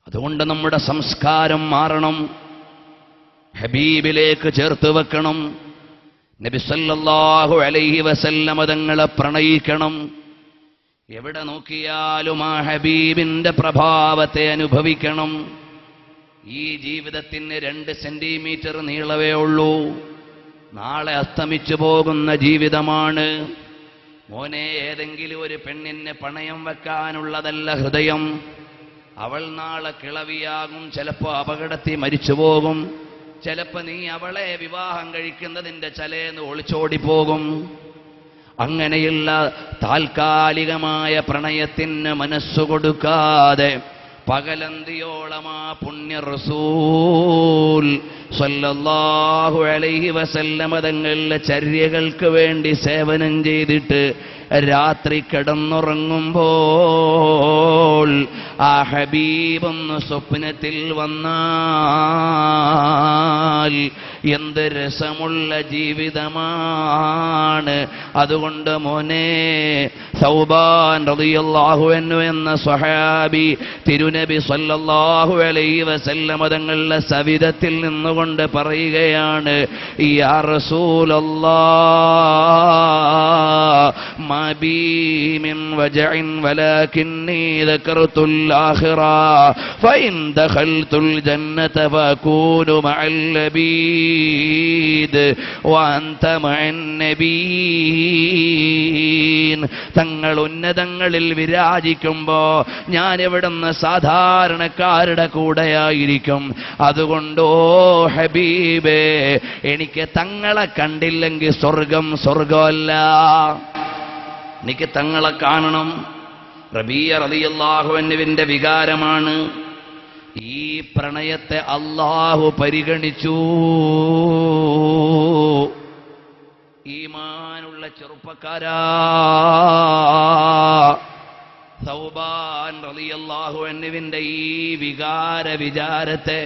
അതുകൊണ്ട് നമ്മുടെ സംസ്കാരം മാറണം, ഹബീബിലേക്ക് ചേർത്ത് വെക്കണം. നബി സല്ലല്ലാഹു അലൈഹി വസല്ലമ തങ്ങളെ പ്രണയിക്കണം. എവിടെ നോക്കിയാലും ആ ഹബീബിന്റെ പ്രഭാവത്തെ അനുഭവിക്കണം. ഈ ജീവിതത്തിന് 2 സെന്റിമീറ്റർ നീളവേ ഉള്ളൂ. നാളെ അസ്തമിച്ചു പോകുന്ന ജീവിതമാണ്. മോനെ, ഏതെങ്കിലും ഒരു പെണ്ണിന് പണയം വെക്കാനുള്ളതല്ല ഹൃദയം. അവൾ നാളെ കിളവിയാകും, ചിലപ്പോൾ അപകടത്തിൽ മരിച്ചു പോകും. ചിലപ്പോൾ നീ അവളെ വിവാഹം കഴിക്കുന്നതിൻ്റെ ചലേന്ന് ഒളിച്ചോടിപ്പോകും. അങ്ങനെയുള്ള താൽക്കാലികമായ പ്രണയത്തിന് മനസ്സു കൊടുക്കാതെ പകലന്തിയോളം ആ പുണ്യ റസൂൽ സ്വല്ലല്ലാഹു അലൈഹി വസല്ലമ തങ്ങളുടെ ചര്യകൾക്ക് വേണ്ടി സേവനം ചെയ്തിട്ട് രാത്രി കിടന്നുറങ്ങുമ്പോൾ ആ ഹബീബൊന്ന് സ്വപ്നത്തിൽ വന്നാൽ എന്ത് രസമുള്ള ജീവിതമാണ്. അതുകൊണ്ട് മോനെ, സൗബാൻ റളിയല്ലാഹു അൻഹു എന്ന സ്വഹാബി തിരുനബി സ്വല്ലല്ലാഹു അലൈഹി വസല്ലമ തങ്ങളുടെ സവിധത്തിൽ നിന്നുകൊണ്ട് പറയുകയാണ്, യാ റസൂലല്ലാഹ് മാ ബി മിൻ വജഇൻ വലാകിന്നി ദകർതുൽ ആഖിറ ഫഇൻ ദഖൽതുൽ ജന്നത ഫഅകൂനു മഅൽ നബീദ് വഅൻത മഅൻ നബീൻ. തങ്ങൾ ഉന്നതങ്ങളിൽ വിരാജിക്കുമ്പോ ഞാൻ എവിടുന്ന് സാധാരണക്കാരുടെ കൂടെയായിരിക്കും. അതുകൊണ്ടോ ഹബീബേ, എനിക്ക് തങ്ങളെ കണ്ടില്ലെങ്കിൽ സ്വർഗം സ്വർഗമല്ല, എനിക്ക് തങ്ങളെ കാണണം. റബീഅ റളിയല്ലാഹു അൻഹുവിന്റെ വികാരമാണ്. ഈ പ്രണയത്തെ അല്ലാഹു പരിഗണിച്ചു. ഈമാനുള്ള ചെറുപ്പക്കാരാ, സൗബാൻ റളിയല്ലാഹു അൻഹുവിന്റെ ഈ വിചാരത്തെ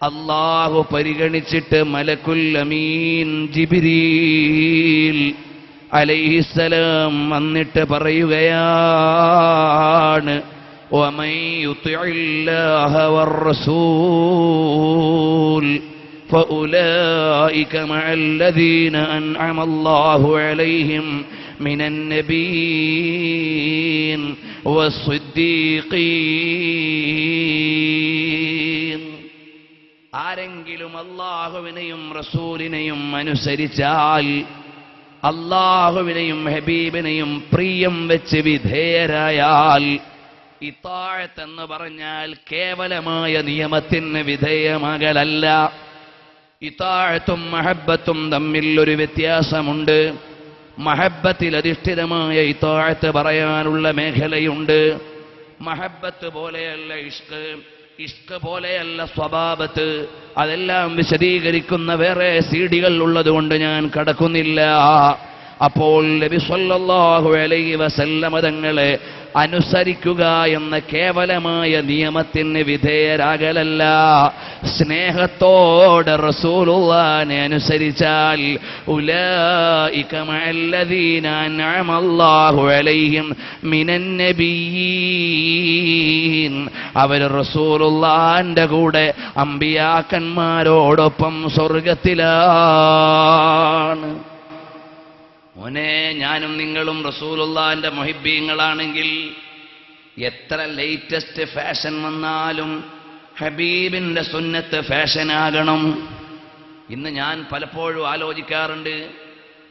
അല്ലാഹു പരിഗണിച്ചിട്ട് മലക്കുൽ അമീൻ ജിബ്രീൽ അലൈഹിസ്സലാം വന്നിട്ട് പറയുകയാണ്, വമൻ യുതിഇല്ലാഹ വറസൂൽ ഫഉലൈക മഅല്ലദീന അൻഅമ അല്ലാഹു അലൈഹിം മിനൻ നബിയ്യീൻ വസ്സിദ്ദീഖീൻ. ആരെങ്കിലും അല്ലാഹുവിനെയും റസൂലിനെയും അനുസരിച്ചാൽ, അല്ലാഹുവിനെയും ഹബീബിനെയും പ്രിയം വെച്ച് വിധേയരായാൽ, ഇത്താഅത്ത് എന്ന് പറഞ്ഞാൽ കേവലമായ നിയമത്തിന് വിധേയമാകലല്ല. ഇത്താഅത്തും മഹബ്ബത്തും തമ്മിൽ ഒരു വ്യത്യാസമുണ്ട്. മഹബ്ബത്തിൽ അധിഷ്ഠിതമായ ഇത്താഅത്ത് പറയാനുള്ള മേഖലയുണ്ട്. മഹബ്ബത്ത് പോലെയല്ല ഇഷ്ക്, ഇഷ്ക് പോലെയല്ല സ്വഭാവത്ത്. അതെല്ലാം വിശദീകരിക്കുന്ന വേറെ സീഡികൾ ഉള്ളതുകൊണ്ട് ഞാൻ കടക്കുന്നില്ല. അപ്പോൾ നബി സല്ലല്ലാഹു അലൈഹി വസല്ലമ തങ്ങളെ അനുസരിക്കുക എന്ന കേവലമായ നിയമത്തിന് വിധേയരാകലല്ല, സ്നേഹത്തോടെ റസൂലുള്ളാഹിനെ അനുസരിച്ചാൽ ഉലൈക മഅല്ലദീന അൻഅമ അല്ലാഹു അലൈഹിം മിനൻ നബിയ്യീൻ. അവർ റസൂലുള്ളാഹിന്റെ കൂടെ അമ്പിയാക്കന്മാരോടൊപ്പം സ്വർഗത്തിലാണ്. മോനെ, ഞാനും നിങ്ങളും റസൂലുള്ളാഹിന്റെ മുഹിബ്ബീങ്ങളാണെങ്കിൽ എത്ര ലേറ്റസ്റ്റ് ഫാഷൻ വന്നാലും ഹബീബിന്റെ സുന്നത്ത് ഫാഷനാകണം. ഇന്ന് ഞാൻ പലപ്പോഴും ആലോചിക്കാറുണ്ട്,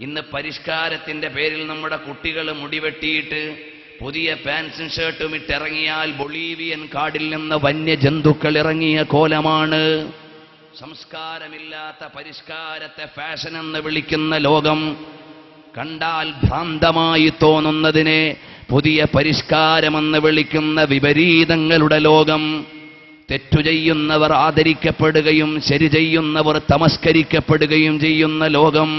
ഇന്ന് പരിഷ്കാരത്തിന്റെ പേരിൽ നമ്മുടെ കുട്ടികൾ മുടിവെട്ടിയിട്ട് പുതിയ പാൻസും ഷർട്ടും ഇട്ടിറങ്ങിയാൽ ബൊളീവിയൻ കാടിൽ നിന്ന് വന്യജന്തുക്കൾ ഇറങ്ങിയ കോലമാണ്. സംസ്കാരമില്ലാത്ത പരിഷ്കാരത്തെ ഫാഷൻ എന്ന് വിളിക്കുന്ന ലോകം, കണ്ടാൽ ഭ്രാന്തമായി തോന്നുന്നതിനെ പുതിയ പരിഷ്കാരമെന്ന് വിളിക്കുന്ന വിപരീതങ്ങളുടെ ലോകം, തെറ്റു ചെയ്യുന്നവർ ആദരിക്കപ്പെടുകയും ശരി ചെയ്യുന്നവർ തമസ്കരിക്കപ്പെടുകയും ചെയ്യുന്ന ലോകം,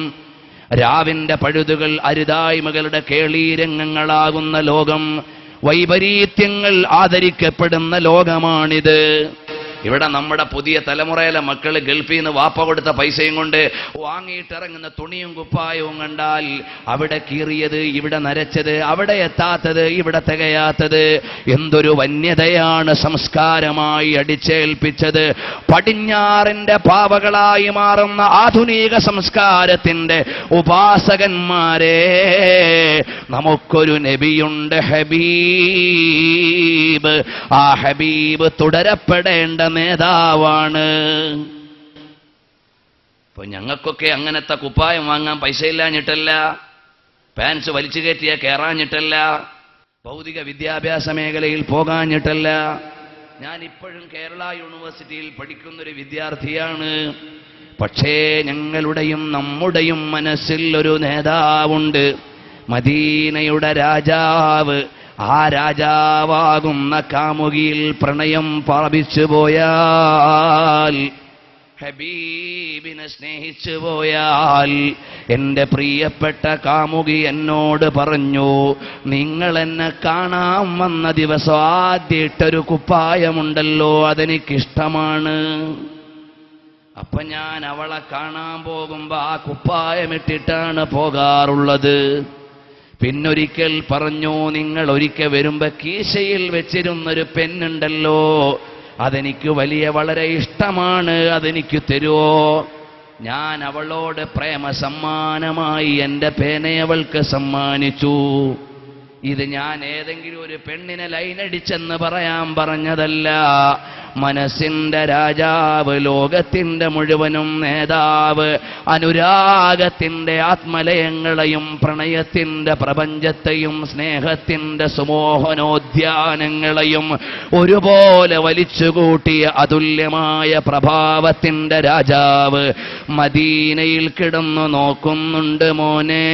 രാവിന്റെ പഴുതുകൾ അരുതായ്മകളുടെ കേളീരംഗങ്ങളാകുന്ന ലോകം, വൈപരീത്യങ്ങൾ ആദരിക്കപ്പെടുന്ന ലോകമാണിത്. ഇവിടെ നമ്മുടെ പുതിയ തലമുറയിലെ മക്കൾ ഗൾഫിൽ നിന്ന് വാപ്പ കൊടുത്ത പൈസയും കൊണ്ട് വാങ്ങിയിട്ടിറങ്ങുന്ന തുണിയും കുപ്പായവും കണ്ടാൽ അവിടെ കീറിയത്, ഇവിടെ നരച്ചത്, അവിടെ എത്താത്തത്, ഇവിടെ തികയാത്തത്. എന്തൊരു വന്യതയാണ് സംസ്കാരമായി അടിച്ചേൽപ്പിച്ചത്. പടിഞ്ഞാറിന്റെ പാവകളായി മാറുന്ന ആധുനിക സംസ്കാരത്തിന്റെ ഉപാസകന്മാരെ, നമുക്കൊരു നബിയുണ്ട്, ഹബീബ്. ആ ഹബീബ് തുടരപ്പെടേണ്ട നേതാവാണ്. ഇപ്പൊ ഞങ്ങൾക്കൊക്കെ അങ്ങനത്തെ കുപ്പായം വാങ്ങാൻ പൈസ ഇല്ലാഞ്ഞിട്ടല്ല, പാൻസ് വലിച്ചു കയറ്റിയ കയറാഞ്ഞിട്ടല്ല, ഭൗതിക വിദ്യാഭ്യാസ മേഖലയിൽ പോകാഞ്ഞിട്ടല്ല. ഞാൻ ഇപ്പോഴും കേരള യൂണിവേഴ്സിറ്റിയിൽ പഠിക്കുന്നൊരു വിദ്യാർത്ഥിയാണ്. പക്ഷേ ഞങ്ങളുടെയും നമ്മുടെയും മനസ്സിൽ ഒരു നേതാവുണ്ട്, മദീനയുടെ രാജാവ്. ആ രാജാവാകുന്ന കാമുകിയിൽ പ്രണയം പ്രാപിച്ചു പോയാൽ, ഹബീബിനെ സ്നേഹിച്ചു പോയാൽ, എൻ്റെ പ്രിയപ്പെട്ട കാമുകി എന്നോട് പറഞ്ഞു, നിങ്ങൾ എന്നെ കാണാൻ വന്ന ദിവസം ആദ്യമായിട്ടൊരു കുപ്പായമുണ്ടല്ലോ, അതെനിക്കിഷ്ടമാണ്. അപ്പൊ ഞാൻ അവളെ കാണാൻ പോകുമ്പോ ആ കുപ്പായമിട്ടിട്ടാണ് പോകാറുള്ളത്. പിന്നൊരിക്കൽ പറഞ്ഞു, നിങ്ങൾ ഒരിക്കൽ വരുമ്പോ കീശയിൽ വെച്ചിരുന്നൊരു പെണ്ണുണ്ടല്ലോ, അതെനിക്ക് വളരെ ഇഷ്ടമാണ്, അതെനിക്ക് തരുമോ? ഞാൻ അവളോട് പ്രേമ സമ്മാനമായി എൻ്റെ പേനയെ അവൾക്ക് സമ്മാനിച്ചു. ഇത് ഞാൻ ഏതെങ്കിലും ഒരു പെണ്ണിനെ ലൈനടിച്ചെന്ന് പറയാൻ പറഞ്ഞതല്ല. മനസ്സിന്റെ രാജാവ്, ലോകത്തിന്റെ മുഴുവനും നേതാവ്, അനുരാഗത്തിന്റെ ആത്മലയങ്ങളെയും പ്രണയത്തിന്റെ പ്രപഞ്ചത്തെയും സ്നേഹത്തിന്റെ സുമോഹനോദ്യാനങ്ങളെയും ഒരുപോലെ വലിച്ചുകൂട്ടിയ അതുല്യമായ പ്രഭാവത്തിന്റെ രാജാവ് മദീനയിൽ കിടന്നു നോക്കുന്നുണ്ട്. മോനെ,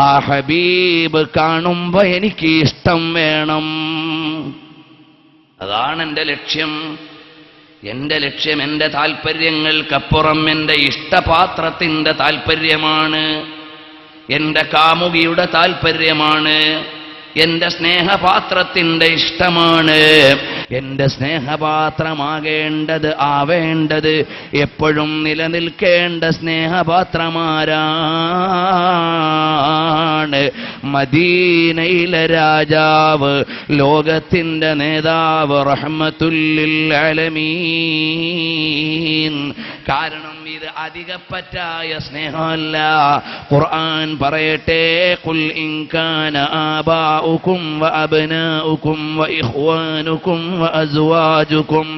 ആ ഹബീബ് കാണുമ്പോ എനിക്ക് ഇഷ്ടം വേണം. അതാണ് എൻ്റെ ലക്ഷ്യം. എൻ്റെ താല്പര്യങ്ങൾക്കപ്പുറം എൻ്റെ ഇഷ്ടപാത്രത്തിൻ്റെ താല്പര്യമാണ്, എൻ്റെ കാമുകിയുടെ താല്പര്യമാണ്, എൻ്റെ സ്നേഹപാത്രത്തിൻ്റെ ഇഷ്ടമാണ്. എൻ്റെ സ്നേഹപാത്രമാകേണ്ടത്, ആവേണ്ടത്, എപ്പോഴും നിലനിൽക്കേണ്ട സ്നേഹപാത്രമാരാണ്? മദീനയിലെ രാജാവ്, ലോകത്തിൻ്റെ നേതാവ്, റഹ്മത്തുല്ലിൽ ആലമീൻ. കാരണം ഇത് അധികപ്പറ്റായ സ്നേഹമല്ല. ഖുർആൻ പറയട്ടെ, ഖുൽ ഇൻ കാന ആബാഉകും വഅബ്നാഉകും വഇഖ്വാനുകും വഅസ്വാജുകും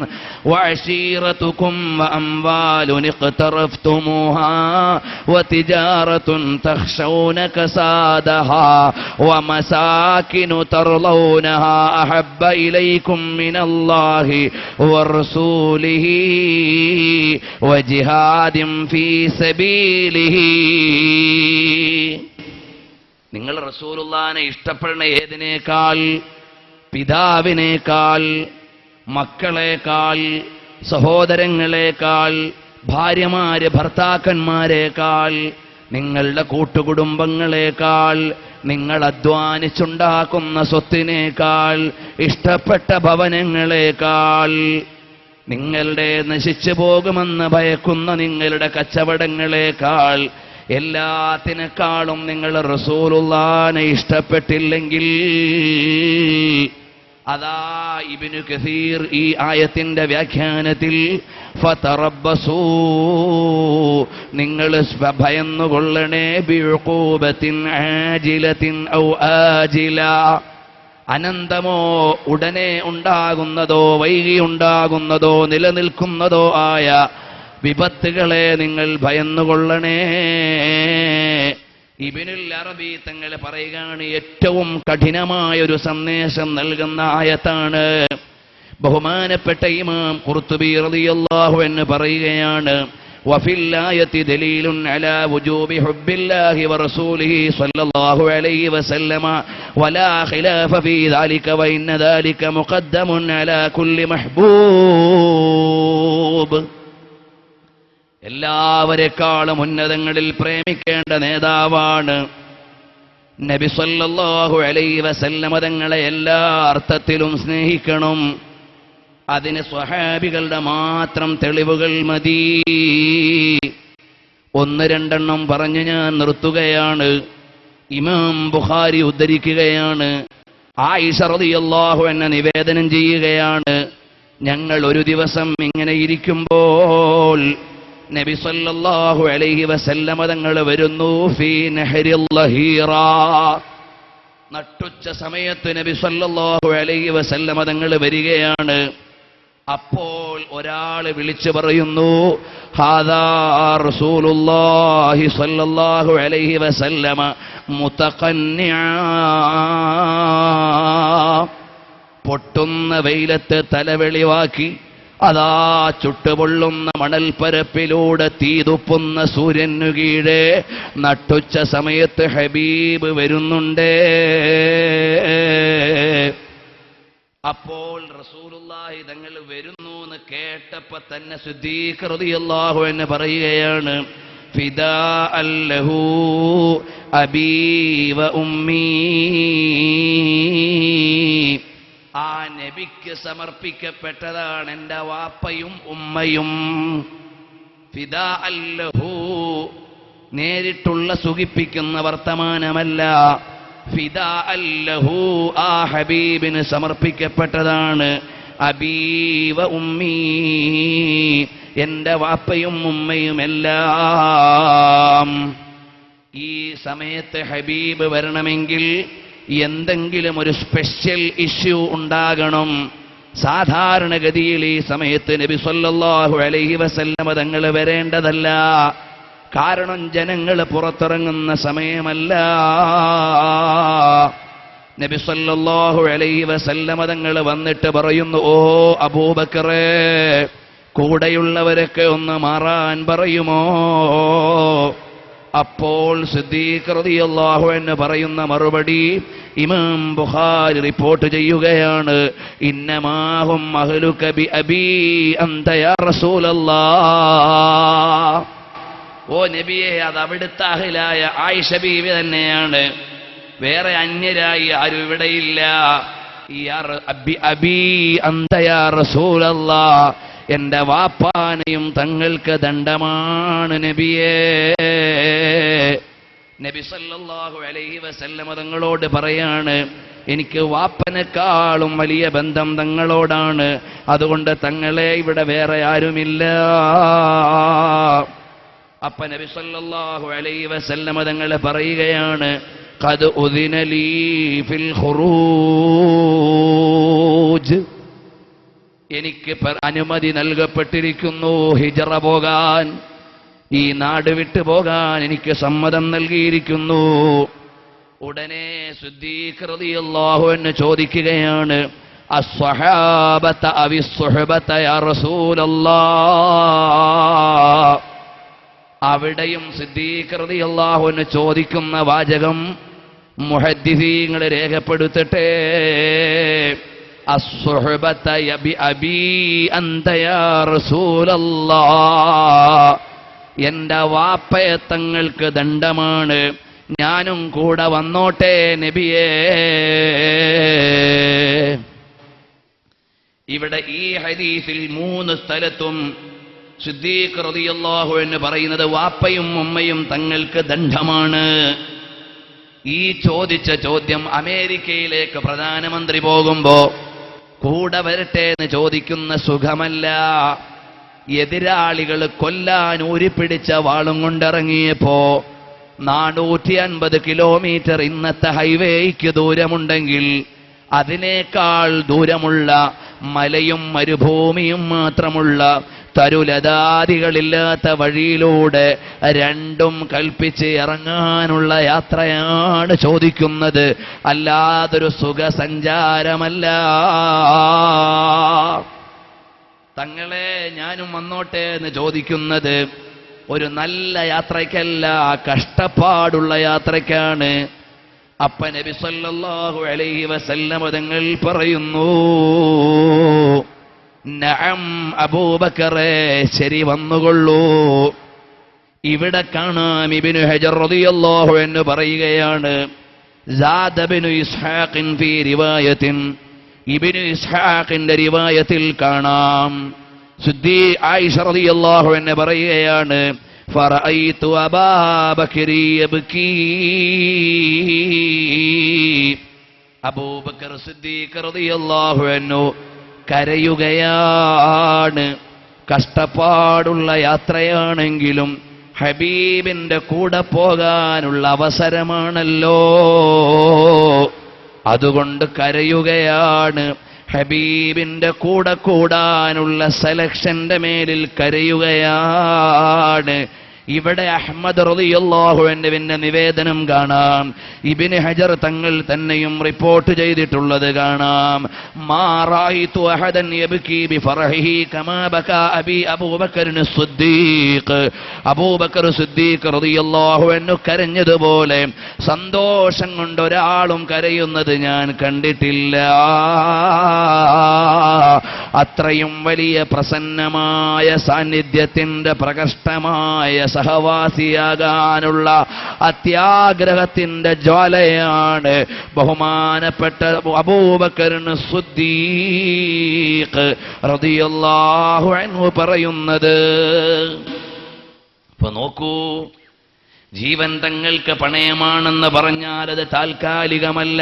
വഅശീറതുകും വഅംവാലുൻ ഇഖ്തറഫ്തുമൂഹാ വതിജാറത്തുൻ തഖ്ശൗന കസാദഹാ വമസാകിനു തർളൗനഹാ അഹബ്ബ ഇലൈക്കും മിനല്ലാഹി വറസൂലിഹി വജിഹാദിൻ ഫീ സബീലിഹി. നിങ്ങൾ റസൂലുള്ളാഹിനെ ഇഷ്ടപ്പെടുന്ന ഏതിനേക്കാൾ? പിതാവിനേക്കാൾ, മക്കളേക്കാൾ, സഹോദരങ്ങളേക്കാൾ, ഭാര്യമാര് ഭർത്താക്കന്മാരെക്കാൾ, നിങ്ങളുടെ കൂട്ടുകുടുംബങ്ങളെക്കാൾ, നിങ്ങൾ അധ്വാനിച്ചുണ്ടാക്കുന്ന സ്വത്തിനേക്കാൾ, ഇഷ്ടപ്പെട്ട ഭവനങ്ങളെക്കാൾ, നിങ്ങളുടെ നശിച്ചു പോകുമെന്ന് ഭയക്കുന്ന നിങ്ങളുടെ കച്ചവടങ്ങളെക്കാൾ, എല്ലാത്തിനേക്കാളും നിങ്ങൾ റസൂലുള്ളാഹിനെ ഇഷ്ടപ്പെട്ടില്ലെങ്കിൽ, അതാ ഇബ്നു കസീർ ഈ ആയത്തിന്റെ വ്യാഖ്യാനത്തിൽ ഫതറബ്ബസൂ, നിങ്ങൾ ഭയന്നുകൊള്ളണേ, ബിഉഖൂബത്തിൻ ആജിലത്തിൻ ഔ ആജില, അനന്തമോ ഉടനെ ഉണ്ടാകുന്നതോ വൈകിയുണ്ടാകുന്നതോ നിലനിൽക്കുന്നതോ ആയ വിപത്തുകളെ നിങ്ങൾ ഭയന്നുകൊള്ളണേ. ഇബ്നുൽ അറബി തങ്ങൾ പറയുകയാണ്, ഏറ്റവും കഠിനമായൊരു സന്ദേശം നൽകുന്ന ആയത്താണ്. ബഹുമാനപ്പെട്ട ഇമാം ഖുർത്തുബി റളിയല്ലാഹു അൻഹു പറയുകയാണ്, وفي الآية دليل على وجوب حب الله ورسوله صلى الله عليه وسلم ولا خلاف في ذلك وإن ذلك مقدم على كل محبوب. എല്ലാവരെക്കാളും ഉന്നതങ്ങളിൽ പ്രേമിക്കേണ്ട നേതാവാണ് നബി സല്ലല്ലാഹു അലൈഹി വസല്ലമ. തങ്ങളെ എല്ലാ അർത്ഥത്തിലും സ്നേഹിക്കണം. അതിന് സ്വഹാബികളുടെ മാത്രം തെളിവുകൾ മതി. ഒന്ന് രണ്ടെണ്ണം പറഞ്ഞു ഞാൻ നിർത്തുകയാണ്. ഇമാം ബുഖാരി ഉദ്ധരിക്കുകയാണ്, ആയിഷ റളിയല്ലാഹു അൻഹ നിവേദനം ചെയ്യുകയാണ്, ഞങ്ങൾ ഒരു ദിവസം ഇങ്ങനെ ഇരിക്കുമ്പോൾ നബി സല്ലല്ലാഹു അലൈഹി വസല്ലമ തങ്ങൾ വരുന്നു. ഫീ നഹരിൽ ലഹീറ, നട്ടുച്ച സമയത്ത് നബി സല്ലല്ലാഹു അലൈഹി വസല്ലമ തങ്ങൾ വരികയാണ്. അപ്പോൾ ഒരാൾ വിളിച്ചു പറയുന്നു, ഹാദാ റസൂലുള്ളാഹി സ്വല്ലല്ലാഹു അലൈഹി വസല്ലമ മുതഖന്നിഅ, പൊട്ടുന്ന വെയിലത്ത് തലവെളിവാക്കി അതാ ചുട്ടുപൊള്ളുന്ന മണൽപ്പരപ്പിലൂടെ തീതുപ്പുന്ന സൂര്യനു കീഴെ നട്ടുച്ച സമയത്ത് ഹബീബ് വരുന്നുണ്ടേ. അപ്പോൾ റസൂലുള്ളാഹി തങ്ങൾ വരുന്നു എന്ന് കേട്ടപ്പോ തന്നെ സിദ്ദീഖ് റളിയല്ലാഹു അൻഹു പറയുകയാണ്, ഫിദാഅൻ ലഹു അബീ വ ഉമ്മീ, ആ നബിക്ക് സമർപ്പിക്കപ്പെട്ടതാണ് എൻ്റെ വാപ്പയും ഉമ്മയും. ഫിദാഅൻ ലഹു, നേരിട്ടുള്ള സുഖിപ്പിക്കുന്ന വർത്തമാനമല്ല. ഫിദാഅൻ ലഹു, ആ ഹബീബിന് സമർപ്പിക്കപ്പെട്ടതാണ്. അബീ വ ഉമ്മീ, എൻ്റെ വാപ്പയും ഉമ്മയുമെല്ലാം. ഈ സമയത്ത് ഹബീബ് വരണമെങ്കിൽ എന്തെങ്കിലും ഒരു സ്പെഷ്യൽ ഇഷ്യൂ ഉണ്ടാകണം. സാധാരണഗതിയിൽ ഈ സമയത്ത് നബി സല്ലല്ലാഹു അലൈഹി വസല്ലമ തങ്ങൾ വരേണ്ടതല്ല. കാരണം ജനങ്ങൾ പുറത്തിറങ്ങുന്ന സമയമല്ല. നബി സല്ലല്ലാഹു അലൈഹി വസല്ലമ തങ്ങൾ വന്നിട്ട് പറയുന്നു, ഓ അബൂബക്കറേ, കൂടെയുള്ളവരൊക്കെ ഒന്ന് മാറാൻ പറയുമോ? അപ്പോൾ സിദ്ദീഖ് റളിയല്ലാഹു അൻഹു പറയുന്ന മറുപടി ഇമാം ബുഖാരി റിപ്പോർട്ട് ചെയ്യുകയാണ്, ഇന്നമാഹും അഹ്ലുക ബി അബീ അൻത യാ റസൂലല്ലാഹ്. ഓ നബിയെ, അത് അവിടുത്തെ അഹ്ലായ ആയിഷ ബീവി തന്നെയാണ്, വേറെ അന്യരായി ആരും ഇവിടെയില്ല. അബീ അൻത യാ റസൂലല്ലാഹ്, എന്റെ വാപ്പാനെയും തങ്ങൾക്ക് ദണ്ഡമാണ് നബിയേ. നബി സല്ലല്ലാഹു അലൈഹി വസല്ലമ തങ്ങളോട് പറയാണ്, എനിക്ക് വാപ്പനെക്കാളും വലിയ ബന്ധം തങ്ങളോടാണ്, അതുകൊണ്ട് തങ്ങളെ ഇവിടെ വേറെ ആരുമില്ല. അപ്പ നബി സല്ലല്ലാഹു അലൈഹി വസല്ലമ തങ്ങൾ പറയുകയാണ്, ഖദ് ഉദിന ലീ ഫിൽ ഖുറൂജ്, എനിക്ക് അനുമതി നൽകപ്പെട്ടിരിക്കുന്നു ഹിജറ പോകാൻ, ഈ നാട് വിട്ടു പോകാൻ എനിക്ക് സമ്മതം നൽകിയിരിക്കുന്നു. ഉടനെ സിദ്ദീഖ് റളിയല്ലാഹു അൻഹു ചോദിക്കുകയാണ്, അസ്സഹാബത അവിസ്സുഹബത യാ റസൂലല്ലാഹ്. അവിടെയും സിദ്ദീഖ് റളിയല്ലാഹു അൻഹു ചോദിക്കുന്ന വാചകം മുഹദ്ദിസീങ്ങൾ രേഖപ്പെടുത്തട്ടെ, അസ്സുഹബത ബി അബീ അൻത യാ റസൂലല്ലാഹ്, എന്റെ വാപ്പയെ തങ്ങൾക്ക് ദണ്ഡമാണ്, ഞാനും കൂടെ വന്നോട്ടെ നബിയേ. ഇവിടെ ഈ ഹദീസിൽ 3 സ്ഥലത്തും സിദ്ദീഖ് റളിയല്ലാഹു അൻഹു പറയുന്നത് വാപ്പയും ഉമ്മയും തങ്ങൾക്ക് ദണ്ഡമാണ്. ഈ ചോദിച്ച ചോദ്യം അമേരിക്കയിലേക്ക് പ്രധാനമന്ത്രി പോകുമ്പോ കൂടെ വരട്ടെ എന്ന് ചോദിക്കുന്ന സുഖമല്ല. എതിരാളികൾ കൊല്ലാൻ ഊരിപ്പിടിച്ച വാളും കൊണ്ടിറങ്ങിയപ്പോ 450 കിലോമീറ്റർ ഇന്നത്തെ ഹൈവേയ്ക്ക് ദൂരമുണ്ടെങ്കിൽ അതിനേക്കാൾ ദൂരമുള്ള മലയും മരുഭൂമിയും മാത്രമുള്ള തരുലതാദികളില്ലാത്ത വഴിയിലൂടെ രണ്ടും കൽപ്പിച്ച് ഇറങ്ങാനുള്ള യാത്രയാണ് ചോദിക്കുന്നത്, അല്ലാതൊരു സുഖസഞ്ചാരമല്ല. തങ്ങളെ ഞാനും വന്നോട്ടെ എന്ന് ചോദിക്കുന്നത് ഒരു നല്ല യാത്രയ്ക്കല്ല, കഷ്ടപ്പാടുള്ള യാത്രയ്ക്കാണ്. അപ്പ നബി സല്ലല്ലാഹു അലൈഹി വസല്ലം തങ്ങൾ പറയുന്നു, നഅം അബൂബക്കറേ, ശരി വന്നുകൊള്ളൂ. ഇവിടെ കാണാം ഇബ്നു ഹജർ റളിയല്ലാഹു അൻഹു പറയുകയാണ്, സാദ ഇബ്നു ഇസ്ഹാഖിൻ ഫീ റിവായത്തിൻ, ഇബ്നു ഇസ്ഹാഖിന്റെ റിവായത്തിൽ കാണാം. ആയിഷ റളിയല്ലാഹു അൻഹ പറയുകയാണ്, ഫറഅയ്തു അബൂബക്കർ യബ്കീ, അബൂബക്കർ സിദ്ദീഖ് റളിയല്ലാഹു അൻഹു കരയുകയാണ്. കഷ്ടപ്പാടുള്ള യാത്രയാണെങ്കിലും ഹബീബിന്റെ കൂടെ പോകാനുള്ള അവസരമാണല്ലോ, അതുകൊണ്ട് കരയുകയാണ്. ഹബീബിന്റെ കൂടെ കൂടാനുള്ള സെലക്ഷന്റെ മേലിൽ കരയുകയാണ്. ഇവിടെ അഹ്മദ് റളിയല്ലാഹു അൻഹുവിന്റെ നിവേദനം കാണാം. ഇബ്നു ഹജർ തങ്ങൾ തന്നെയും റിപ്പോർട്ട് ചെയ്തിട്ടുള്ളത് കാണാം. മാ റഅയ്തു അഹദൻ യബ്കി ബിഫറഹിഹി കമാ ബകാ അബൂബക്കർ സിദ്ദീഖ്, അബൂബക്കർ സിദ്ദീഖ് റളിയല്ലാഹു അൻഹു കരഞ്ഞതുപോലെ സന്തോഷം കൊണ്ട് ഒരാളും കരയുന്നത് ഞാൻ കണ്ടിട്ടില്ല. അത്രയും വലിയ പ്രസന്നമായ സാന്നിധ്യത്തിന്റെ പ്രകഷ്ടമായ സഹവാസിയാകാനുള്ള അത്യാഗ്രഹത്തിന്റെ ജ്വാലയാണ് ബഹുമാനപ്പെട്ട അബൂബക്കർ സിദ്ദീഖ് റളിയല്ലാഹു അൻഹു പറയുന്നത്. ഇപ്പൊ നോക്കൂ, ജീവൻ തങ്ങൾക്ക് പണയമാണെന്ന് പറഞ്ഞാൽ അത് താൽക്കാലികമല്ല.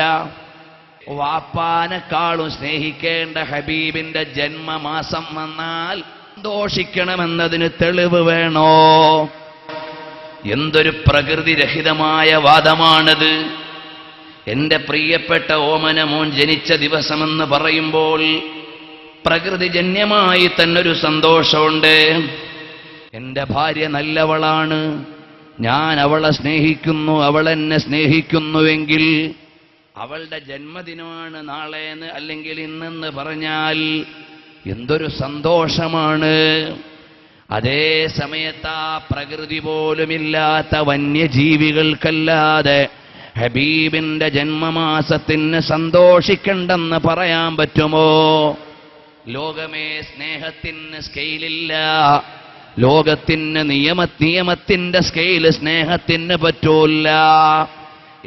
വാപ്പാനെക്കാളും സ്നേഹിക്കേണ്ട ഹബീബിന്റെ ജന്മമാസം വന്നാൽ സന്തോഷിക്കണമെന്നതിന് തെളിവ് വേണോ? എന്തൊരു പ്രകൃതിരഹിതമായ വാദമാണത്. എന്റെ പ്രിയപ്പെട്ട ഓമന മോൻ ജനിച്ച ദിവസമെന്ന് പറയുമ്പോൾ പ്രകൃതിജന്യമായി തന്നൊരു സന്തോഷമുണ്ട്. എന്റെ ഭാര്യ നല്ലവളാണ്, ഞാൻ അവളെ സ്നേഹിക്കുന്നു, അവൾ എന്നെ സ്നേഹിക്കുന്നുവെങ്കിൽ അവളുടെ ജന്മദിനമാണ് നാളെന്ന് അല്ലെങ്കിൽ ഇന്നെന്ന് പറഞ്ഞാൽ എന്തൊരു സന്തോഷമാണ്. അതേ സമയത്ത് ആ പ്രകൃതി പോലുമില്ലാത്ത വന്യജീവികൾക്കല്ലാതെ ഹബീബിന്റെ ജന്മമാസത്തിന് സന്തോഷിക്കണ്ടെന്ന് പറയാൻ പറ്റുമോ? ലോകമേ സ്നേഹത്തിന് സ്കെയിലില്ല. ലോകത്തിന് നിയമത്തിന്റെ സ്കെയില് സ്നേഹത്തിന് പറ്റൂല്ല.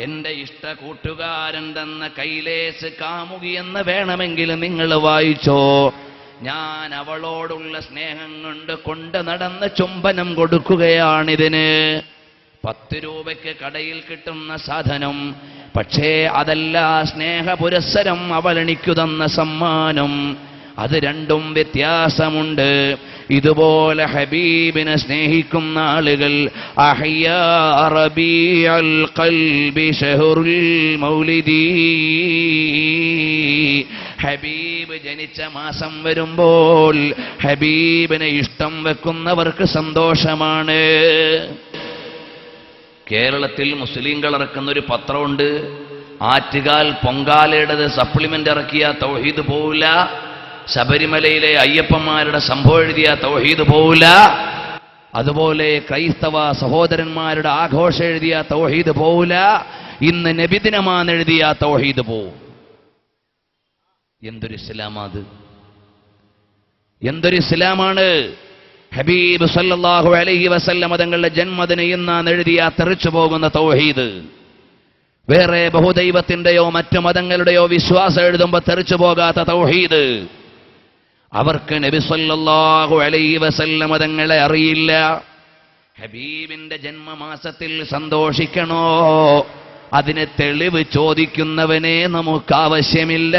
എന്റെ ഇഷ്ട കൂട്ടുകാരൻ തന്ന കൈലേസ് കാമുകി എന്ന് വേണമെങ്കിൽ നിങ്ങൾ വായിച്ചോ. ഞാൻ അവളോടുള്ള സ്നേഹം കൊണ്ട് നടന്ന് ചുംബനം കൊടുക്കുകയാണിതിന്. 10 രൂപയ്ക്ക് കടയിൽ കിട്ടുന്ന സാധനം, പക്ഷേ അതല്ല സ്നേഹ പുരസ്സരം അവളെനിക്കു തന്ന സമ്മാനം. അത് രണ്ടും വ്യത്യാസമുണ്ട്. ഇതുപോലെ ഹബീബിനെ സ്നേഹിക്കുന്ന ആളുകൾ അഹ്യാ റബീഉൽ ഖൽബി ശഹറുൽ മൗലിദി, ഹബീബ് ജനിച്ച മാസം വരുമ്പോൾ ഹബീബിനെ ഇഷ്ടം വെക്കുന്നവർക്ക് സന്തോഷമാണ്. കേരളത്തിൽ മുസ്ലിങ്ങൾ ഇറക്കുന്നൊരു പത്രമുണ്ട്, ആറ്റുകാൽ പൊങ്കാലയുടേത് സപ്ലിമെന്റ് ഇറക്കിയ തൗഹീദ് പോവില്ല, ശബരിമലയിലെ അയ്യപ്പന്മാരുടെ സംഭവം എഴുതിയ തൗഹീദ് പോവില്ല, അതുപോലെ ക്രൈസ്തവ സഹോദരന്മാരുടെ ആഘോഷം എഴുതിയ തൗഹീദ് പോവില്ല, ഇന്ന് നബിദിനമാണെന്ന് എഴുതിയ തൗഹീദ് പോവും. എന്തൊരു ഇസ്ലാമാത്, എന്തൊരു ഇസ്ലാമാണ്! ഹബീബ് സല്ലല്ലാഹു അലൈഹി വസല്ലം തങ്ങളുടെ ജന്മദിനം ഇന്നാണ് എഴുതിയ തെറിച്ചു പോകുന്ന തൗഹീദ്. വേറെ ബഹുദൈവത്തിന്റെയോ മറ്റു മതങ്ങളുടെയോ വിശ്വാസം എഴുതുമ്പോൾ തെറിച്ചു പോകാത്ത തൗഹീദ്. അവർക്ക് നബി സല്ലല്ലാഹു അലൈഹി വസല്ലം തങ്ങളെ അറിയില്ല. ഹബീബിന്റെ ജന്മമാസത്തിൽ സന്തോഷിക്കണോ? അതിന് തെളിവ് ചോദിക്കുന്നവനെ നമുക്ക് ആവശ്യമില്ല.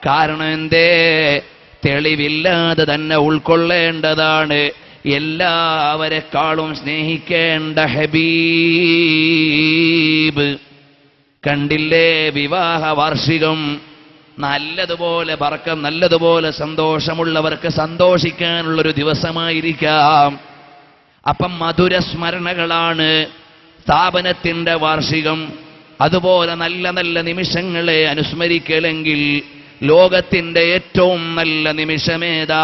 കാരണം എന്തേ? തെളിവില്ലാതെ തന്നെ ഉൾക്കൊള്ളേണ്ടതാണ്. എല്ലാവരെക്കാളും സ്നേഹിക്കേണ്ട ഹബീബ്. കണ്ടില്ലേ, വിവാഹ വാർഷികം നല്ലതുപോലെ ബർക്കം, നല്ലതുപോലെ സന്തോഷമുള്ളവർക്ക് സന്തോഷിക്കാനുള്ളൊരു ദിവസമായിരിക്കാം. അപ്പം മധുര സ്മരണകളാണ് സ്ഥാപനത്തിന്റെ വാർഷികം. അതുപോലെ നല്ല നല്ല നിമിഷങ്ങളെ അനുസ്മരിക്കലെങ്കിൽ ലോകത്തിന്റെ ഏറ്റവും നല്ല നിമിഷമേതാണ്?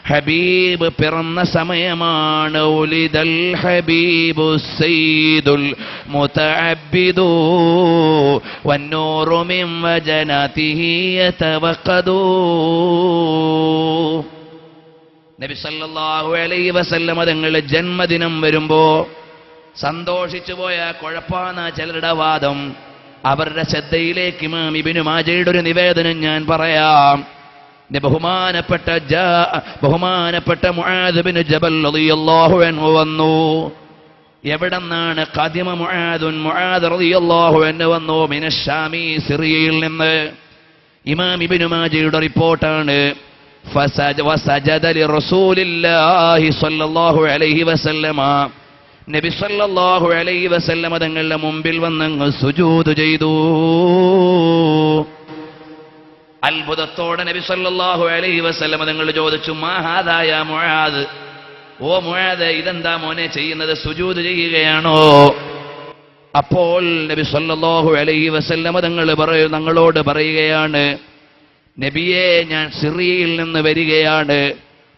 ഹബീബ് പിറന്ന സമയമാണ്. ഉലിദൽ ഹബീബു സയ്യിദുൽ മുതഅബ്ബിദു വന്നൂറു മിൻ വജനാതിഹി യതവഖദു. നബി സല്ലല്ലാഹു അലൈഹി വസല്ലം തങ്ങളുടെ ജന്മദിനം വരുമ്പോ സന്തോഷിച്ചു പോയ കുഴപ്പാന്ന ചിലരുടെ വാദം. അവരുടെ ശ്രദ്ധയിലേക്ക് ഇമാം ഇബ്നു മാജയുടെ ഒരു നിവേദനം ഞാൻ പറയാം. ബഹുമാനപ്പെട്ട മുആദ് ബിൻ ജബൽ റളിയല്ലാഹു അൻഹു വന്നു. എവിടെന്നാണ്? ഖദിമ മുആദ് റളിയല്ലാഹു അൻഹു വന്നു മിനശ്ശാമി, സിറിയയിൽ നിന്ന്. ഇമാം ഇബ്നു മാജയുടെ റിപ്പോർട്ടാണ്. ഫസജദ ലിറസൂലില്ലാഹി സ്വല്ലല്ലാഹു അലൈഹി വസല്ലമ, നബി സല്ലല്ലാഹു അലൈഹി വസല്ലമ തങ്ങളുടെ മുമ്പിൽ വന്നങ്ങ് സുജൂദ് ചെയ്തു. അത്ഭുതത്തോടെ നബി സല്ലല്ലാഹു അലൈഹി വസല്ലമ തങ്ങൾ ചോദിച്ചു, മാ ഹാദാ യാ മുആദ്, ഓ മുആദ്, ഇതെന്താ മോനെ ചെയ്യുന്നത്? സുജൂദ് ചെയ്യുകയാണോ? അപ്പോൾ നബി സല്ലല്ലാഹു അലൈഹി വസല്ലമ തങ്ങളോട് പറയുകയാണ്, നബിയെ, ഞാൻ സിറിയയിൽ നിന്ന് വരികയാണ്.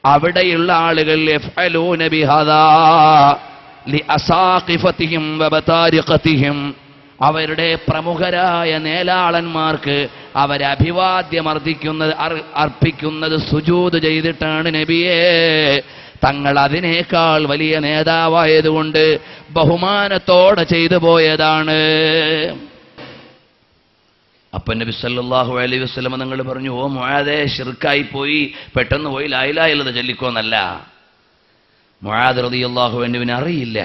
അവിടെയുള്ള ആളുകൾ യഫ്അലൂന ബിഹാദാ ലിഅസാഖിഫതിഹിം വബതാരിഖതിഹിം, അവരുടെ പ്രമുഖരായ നേലാളന്മാർക്ക് അവരഭിവാദ്യം അർപ്പിക്കുന്നത് സുജൂദ് ചെയ്തിട്ടാണ് നബിയെ. തങ്ങൾ അതിനേക്കാൾ വലിയ നേതാവായതുകൊണ്ട് ബഹുമാനത്തോടെ ചെയ്തു പോയതാണ്. അപ്പൊ നബി സല്ലല്ലാഹു അലൈഹി വസല്ലം തങ്ങൾ പറഞ്ഞു, ഓ മുആദേ, ശിർക്കായി പോയി, പെട്ടെന്ന് പോയി ലാ ഇലാഹ ഇല്ലല്ലാഹ് ചൊല്ലിക്കോന്നല്ല. മുആദ് റളിയല്ലാഹു അൻഹുവിനെ അറിയില്ല.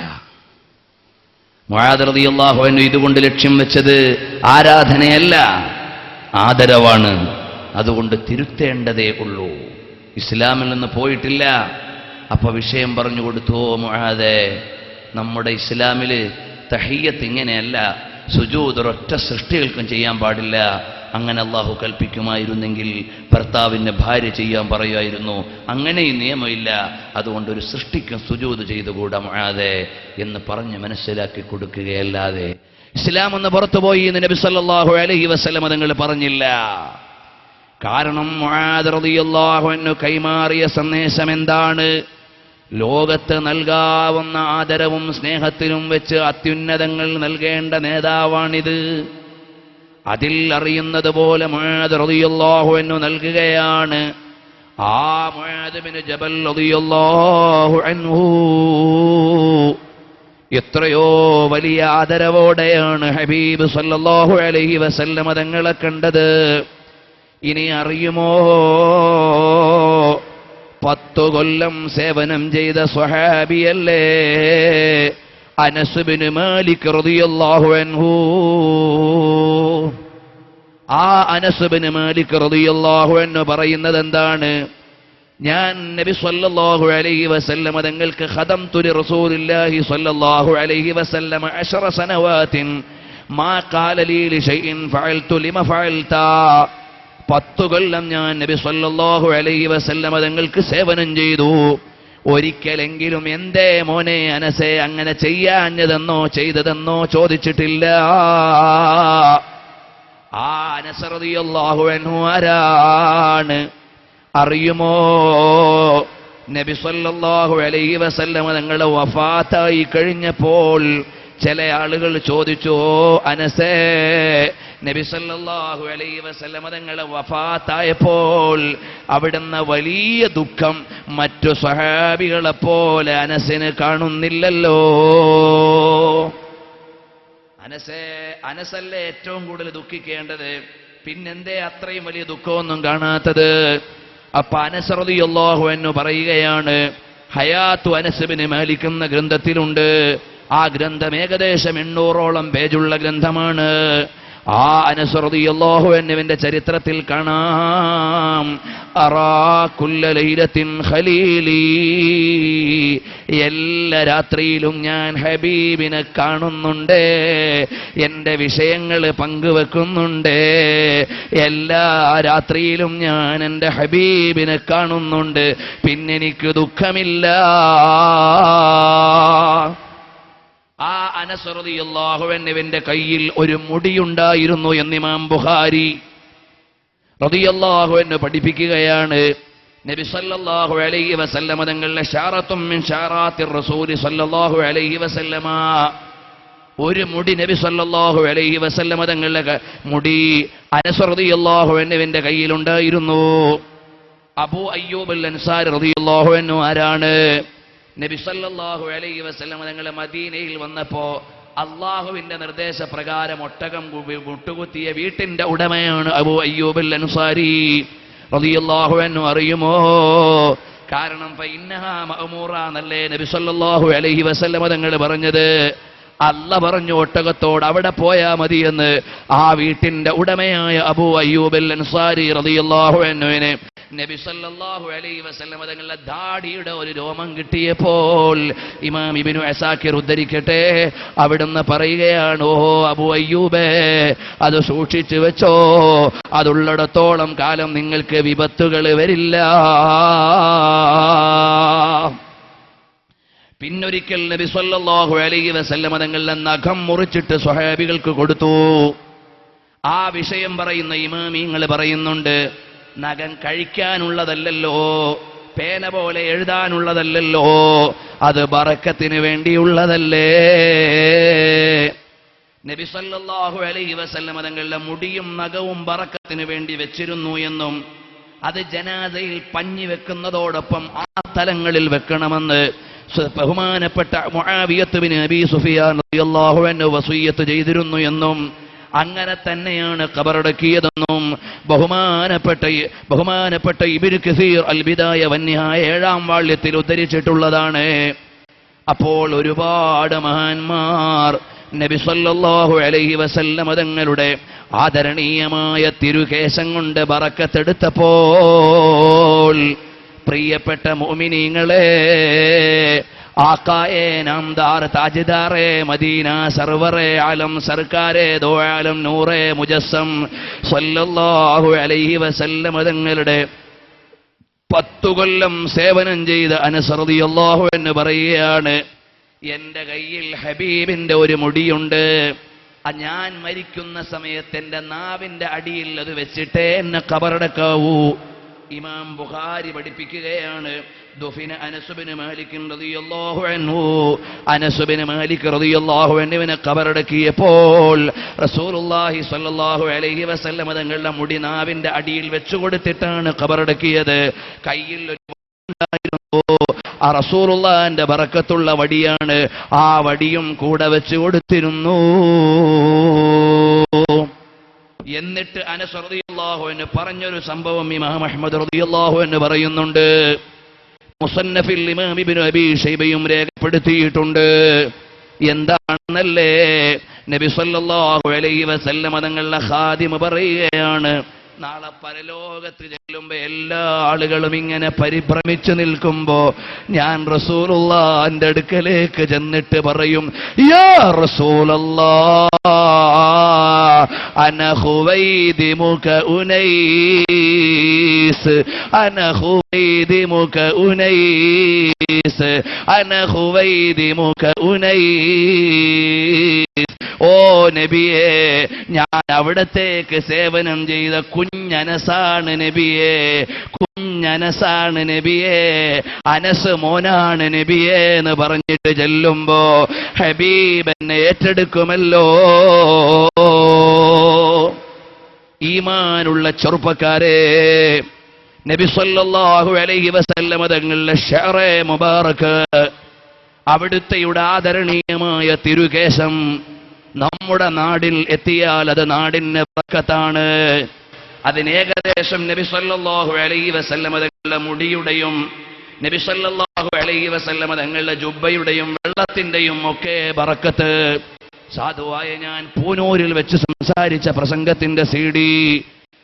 മുആദ് റളിയല്ലാഹു അൻഹു ഇതുകൊണ്ട് ലക്ഷ്യം വെച്ചത് ആരാധനയല്ല, ആദരവാണ്. അതുകൊണ്ട് തിരുത്തേണ്ടതേ ഉള്ളൂ, ഇസ്ലാമിൽ നിന്ന് പോയിട്ടില്ല. അപ്പൊ വിഷയം പറഞ്ഞു കൊടുത്തു, ഓ മുആദേ, നമ്മുടെ ഇസ്ലാമില് തഹിയ്യത്ത് ഇങ്ങനെയല്ല, സുജൂദ് ഒരൊറ്റ സൃഷ്ടികൾക്കും ചെയ്യാൻ പാടില്ല. അങ്ങനെ അള്ളാഹു കൽപ്പിക്കുമായിരുന്നെങ്കിൽ ഭർത്താവിൻ്റെ ഭാര്യ ചെയ്യാൻ പറയുമായിരുന്നു. അങ്ങനെയും നിയമമില്ല, അതുകൊണ്ട് ഒരു സൃഷ്ടിക്കും സുജൂദ് ചെയ്തുകൂടാ മുആദേ എന്ന് പറഞ്ഞ് മനസ്സിലാക്കി കൊടുക്കുകയല്ലാതെ ഇസ്ലാം ഒന്ന് പുറത്തുപോയി എന്ന് നബി സല്ലല്ലാഹു അലൈഹി വസല്ലം തങ്ങൾ പറഞ്ഞില്ല. കാരണം മുആദ് റളിയല്ലാഹു അൻഹു കൈമാറിയ സന്ദേശം എന്താണ്? ലോകത്ത് നൽകാവുന്ന ആദരവും സ്നേഹത്തിലും വെച്ച് അത്യുന്നതങ്ങൾ നൽകേണ്ട നേതാവാണിത്. അതിൽ അറിയുന്നത് പോലെ മുആദ് റളിയല്ലാഹു അൻഹു നൽകുകയാണ്. ആ മുആദ് ബിൻ ജബൽ റളിയല്ലാഹു അൻഹു എത്രയോ വലിയ ആദരവോടെയാണ് ഹബീബ് സല്ലല്ലാഹു അലൈഹി വസല്ലം തങ്ങളെ കണ്ടത്. ഇനി അറിയുമോ, 10 കൊല്ലം സേവനം ചെയ്ത സ്വഹാബിയല്ലേ അനസ് ബിൻ മാലിക് റളിയല്ലാഹു അൻഹു. ആ അനസ് ബിൻ മാലിക് റളിയല്ലാഹു അൻഹു പറയുന്നത് എന്താണ്? ഞാൻ നബി സല്ലല്ലാഹു അലൈഹി വസല്ലം തങ്ങൾക്ക് ഖദംതു റസൂലുള്ളാഹി സല്ലല്ലാഹു അലൈഹി വസല്ലം 10 സനവാതിൻ മാ ഖാല ലീ ലിശൈഇൻ ഫഅൽതു ലിമ ഫഅൽത. 10 കൊല്ലം ഞാൻ നബി സല്ലല്ലാഹു അലൈഹി വസല്ലം തങ്ങൾക്ക് സേവനം ചെയ്തു. ഒരിക്കലെങ്കിലും എന്തേ മോനെ അനസേ അങ്ങനെ ചെയ്യാഞ്ഞതെന്നോ ചെയ്തതെന്നോ ചോദിച്ചിട്ടില്ല. ആ അനസ് റളിയല്ലാഹു അൻഹു ആരാണ് അറിയുമോ? നബി സല്ലല്ലാഹു അലൈഹി വസല്ലം തങ്ങളുടെ വഫാത്തായി കഴിഞ്ഞപ്പോൾ ചില ആളുകൾ ചോദിച്ചു, അനസേ, നബി സല്ലല്ലാഹു അലൈഹി വസല്ലം തങ്ങളുടെ വഫാത്തായപ്പോൾ അവിടുന്ന് വലിയ ദുഃഖം മറ്റു സ്വഹാബികളെ പോലെ അനസിന് കാണുന്നില്ലല്ലോ. അനസല്ലേ ഏറ്റവും കൂടുതൽ ദുഃഖിക്കേണ്ടത്, പിന്നെന്തേ അത്രയും വലിയ ദുഃഖമൊന്നും കാണാത്തത്? അപ്പൊ അനസ് റളിയല്ലാഹു അൻഹു പറയുകയാണ്, ഹയാത്തു അനസ് ബിൻ മാലിക് എന്ന ഗ്രന്ഥത്തിലുണ്ട്. ആ ഗ്രന്ഥം ഏകദേശം 800ഓളം പേജുള്ള ഗ്രന്ഥമാണ്. ആ അനസ് റളിയല്ലാഹു അൻഹുവിന്റെ ചരിത്രത്തിൽ കാണാം, അറാ കുല്ല ലൈലത്തിൻ ഖലീലി, എല്ലാ രാത്രിയിലും ഞാൻ ഹബീബിനെ കാണുന്നുണ്ട്, എൻ്റെ വിഷയങ്ങൾ പങ്കുവെക്കുന്നുണ്ട്. എല്ലാ രാത്രിയിലും ഞാൻ എൻ്റെ ഹബീബിനെ കാണുന്നുണ്ട്, പിന്നെനിക്ക് ദുഃഖമില്ല. ആ അനസ് റളിയല്ലാഹു അൻഹുവിന്റെ കയ്യിൽ ഒരു മുടിയുണ്ടായിരുന്നു എന്ന് ഇമാം ബുഖാരി റളിയല്ലാഹു അൻഹു പഠിപ്പിക്കുകയാണ്. നബി സല്ലല്ലാഹു അലൈഹി വസല്ലമ തങ്ങളുടെ ശാറത്തും മിൻ ശാറാത്തിർ റസൂൽ സല്ലല്ലാഹു അലൈഹി വസല്ലമ, ഒരു മുടി നബി സല്ലല്ലാഹു അലൈഹി വസല്ലമ തങ്ങളുടെ മുടി അനസ് റളിയല്ലാഹു അൻഹുവിന്റെ കയ്യിലുണ്ടായിരുന്നു. അബൂ അയ്യൂബ് അൽ അൻസാരി റളിയല്ലാഹു അൻഹു ആരാണ്? നബി സല്ലല്ലാഹു അലൈഹി വസല്ലം തങ്ങൾ മദീനയിൽ വന്നപ്പോ അള്ളാഹുവിന്റെ നിർദ്ദേശപ്രകാരം ഒട്ടകം മുട്ടുകുത്തിയ വീട്ടിന്റെ ഉടമയാണ് അബൂ അയ്യൂബ് അൻസാരി റളിയല്ലാഹു അൻഹു. അറിയുമോ? കാരണം ഫഇന്നഹാ മഅമൂറ എന്നല്ലേ നബി സല്ലല്ലാഹു അലൈഹി വസല്ലമ തങ്ങൾ പറഞ്ഞത്. അല്ല പറഞ്ഞു ഒട്ടകത്തോട് അവിടെ പോയാ മതിയെന്ന്. ആ വീട്ടിന്റെ ഉടമയായ അബൂ അയ്യൂബ് അൻസാരി റളിയല്ലാഹു അൻഹുവിനെ നബി സല്ലല്ലാഹു അലൈഹി വസല്ലമ തങ്ങളുടെ ദാടിയുടെ ഒരു രോമം കിട്ടിയപ്പോൾ ഇമാം ഇബ്നു അസാക്കിർ ഉദ്ധരിക്കട്ടെ, അവിടുന്ന് പറയുകയാണ്, ഓ അബൂ അയ്യൂബേ, അത് സൂക്ഷിച്ചു വെച്ചോ, അതുള്ളിടത്തോളം കാലം നിങ്ങൾക്ക് വിപത്തുകൾ വരില്ല. പിന്നൊരിക്കൽ നബി സല്ലല്ലാഹു അലൈഹി വസല്ലമ തങ്ങളുടെ നഖം മുറിച്ചിട്ട് സ്വഹാബികൾക്ക് കൊടുത്തു. ആ വിഷയം പറയുന്ന ഇമാമിങ്ങൾ പറയുന്നുണ്ട്, നഖം കഴിക്കാനുള്ളതല്ലല്ലോ, പേന പോലെ എഴുതാനുള്ളതല്ലല്ലോ, അത് ബറക്കത്തിന് വേണ്ടിയുള്ളതല്ലേ. നബി സല്ലല്ലാഹു അലൈഹി വസല്ലമ തങ്ങളുടെ മുടിയും നഖവും ബറക്കത്തിന് വേണ്ടി വെച്ചിരുന്നു എന്നും അത് ജനാസയിൽ പഞ്ഞി വെക്കുന്നതോടൊപ്പം ആ തലങ്ങളിൽ വെക്കണമെന്ന് ബഹുമാനപ്പെട്ട മുആവിയത്ത് ബിൻ അബീ സുഫിയാൻ റളിയല്ലാഹു അൻഹു വസിയ്യത്ത് ചെയ്തിരുന്നു എന്നും അങ്ങനെ തന്നെയാണ് ഖബറടക്കിയതെന്നും ബഹുമാനപ്പെട്ട ഇബ്നു കസീർ അൽ ബിദായ വന്നിഹായ 7-ാം വാള്യത്തിൽ ഉദ്ധരിച്ചിട്ടുള്ളതാണ്. അപ്പോൾ ഒരുപാട് മഹാന്മാർ നബി സല്ലല്ലാഹു അലൈഹി വസല്ലമ തങ്ങളുടെ ആദരണീയമായ തിരുകേശം കൊണ്ട് ബറക്കത്തെടുത്തപ്പോൾ പ്രിയപ്പെട്ട മുഅ്മിനീങ്ങളെ, ആക്കായെ നാംദാർ താജ്ദാറെ മദീന സർവറെ ആലം സർക്കാരെ ദോ ആലം നൂറെ മുജസ്സം സല്ലല്ലാഹു അലൈഹി വസല്ലമ തങ്ങളുടെ 10 കൊല്ലം സേവനം ചെയ്ത അനസ് റളിയല്ലാഹു അൻഹു പറയുകയാണ്, എന്റെ കയ്യിൽ ഹബീബിന്റെ ഒരു മുടിയുണ്ട്, ഞാൻ മരിക്കുന്ന സമയത്ത് എന്റെ നാവിന്റെ അടിയിൽ അത് വെച്ചിട്ടേ എന്നെ ഖബറടക്കാവൂ. ഇമാം ബുഖാരി പഠിപ്പിക്കുകയാണ്, ദുഫിന അനസ് ബിൻ മാലിക് റളിയല്ലാഹു അൻഹു, അനസ് ബിൻ മാലിക് റളിയല്ലാഹു അൻഹുവിനെ ഖബറടക്കിയപ്പോൾ റസൂലുള്ളാഹി സ്വല്ലല്ലാഹു അലൈഹി വസല്ലം തങ്ങളുടെ മുടി നാവിന്റെ അടിയിൽ വെച്ചു കൊടുത്തിട്ടാണ് ഖബറടക്കിയത്. കയ്യിൽ ഒരു ഉണ്ടായിരുന്നു, ആ റസൂലുള്ളാഹിന്റെ ബറക്കത്തുള്ള വടിയാണ്, ആ വടിയും കൂടെ വെച്ചു കൊടുത്തിരുന്നു. എന്നിട്ട് അനസ് റളിയല്ലാഹു അൻഹു പറഞ്ഞൊരു സംഭവം ഇമാം അഹ്മദ് റളിയല്ലാഹു അൻഹു പറയുന്നുണ്ട്, മുസന്നഫിൽ ഇമാം ഇബ്നു അബീ ശൈബയും രേഖപ്പെടുത്തിയിട്ടുണ്ട്. എന്താണെന്നല്ലേ, നബി സല്ലല്ലാഹു അലൈഹി വസല്ലം തങ്ങളുടെ ഖാദിമ പറയുകയാണ്, നാളെ പരലോകത്ത് ചെല്ലുമ്പോ എല്ലാ ആളുകളും ഇങ്ങനെ പരിഭ്രമിച്ചു നിൽക്കുമ്പോ ഞാൻ റസൂലുള്ളാഹിന്റെ അടുക്കലേക്ക് ചെന്നിട്ട് പറയും, യാ റസൂലല്ലാഹ് അന ഖുവൈദിമുക ഉനൈസ്, അന ഖുവൈദിമുക ഉനൈസ്, അന ഖുവൈദിമുക ഉനൈസ്. ഓ നബിയേ, ഞാൻ അവിടത്തേക്ക് സേവനം ചെയ്ത കുഞ്ഞനസാണ് നബിയേ, കുഞ്ഞനസാണ് നബിയേ, അനസ് മോനാണ് നബിയേ എന്ന് പറഞ്ഞിട്ട് ചെല്ലുമ്പോ ഹബീബ് എന്നെ ഏറ്റെടുക്കുമല്ലോ. ഈമാനുള്ള ചെറുപ്പക്കാരെ, നബി സല്ലല്ലാഹു അലൈഹി വസല്ലം തങ്ങളുടെ ഷഅറേ മുബാറക്, അവിടുത്തെയുടെ ആദരണീയമായ തിരുകേശം നമ്മുടെ നാടിൽ എത്തിയാൽ അത് നാടിന്റെ ബറക്കത്താണ്. അതിന് ഏകദേശം നബി സല്ലല്ലാഹു അലൈഹി വസല്ലം തങ്ങളുടെ മുടിയുടെയും നബി സല്ലല്ലാഹു അലൈഹി വസല്ലം തങ്ങളുടെ ജുബ്ബയുടെയും വെള്ളത്തിന്റെയും ഒക്കെ ബറക്കത്ത്. സാധുവായ ഞാൻ പൂനൂരിൽ വെച്ച് സംസാരിച്ച പ്രസംഗത്തിന്റെ CD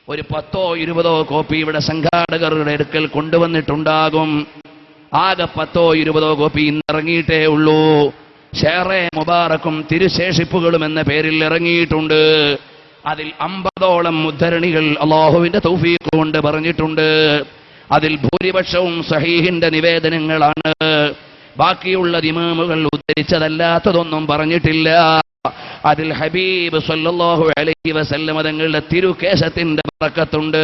ഒരു 10-20 കോപ്പി ഇവിടെ സംഘാടകരുടെ അടുക്കൽ കൊണ്ടുവന്നിട്ടുണ്ടാകും. ആകെ 10-20 കോപ്പി ഇന്നിറങ്ങിയിട്ടേ ഉള്ളൂ. ഷേറെ മുബാറക്കും തിരുശേഷിപ്പുകളും എന്ന പേരിൽ ഇറങ്ങിയിട്ടുണ്ട്. അതിൽ 50ഓളം ഉദ്ധരണികൾ അല്ലാഹുവിന്റെ തൗഫീഖ് കൊണ്ട് പറഞ്ഞിട്ടുണ്ട്. അതിൽ ഭൂരിപക്ഷവും സഹീഹിന്റെ നിവേദനങ്ങളാണ്. ബാക്കിയുള്ള ഇമാമുകൾ ഉദ്ധരിച്ചതല്ലാത്തതൊന്നും പറഞ്ഞിട്ടില്ല. അതിൽ ഹബീബ് സല്ലല്ലാഹു അലൈഹി വസല്ലം തങ്ങളുടെ തിരുകേശത്തിന്റെ ബറക്കത്തുണ്ട്.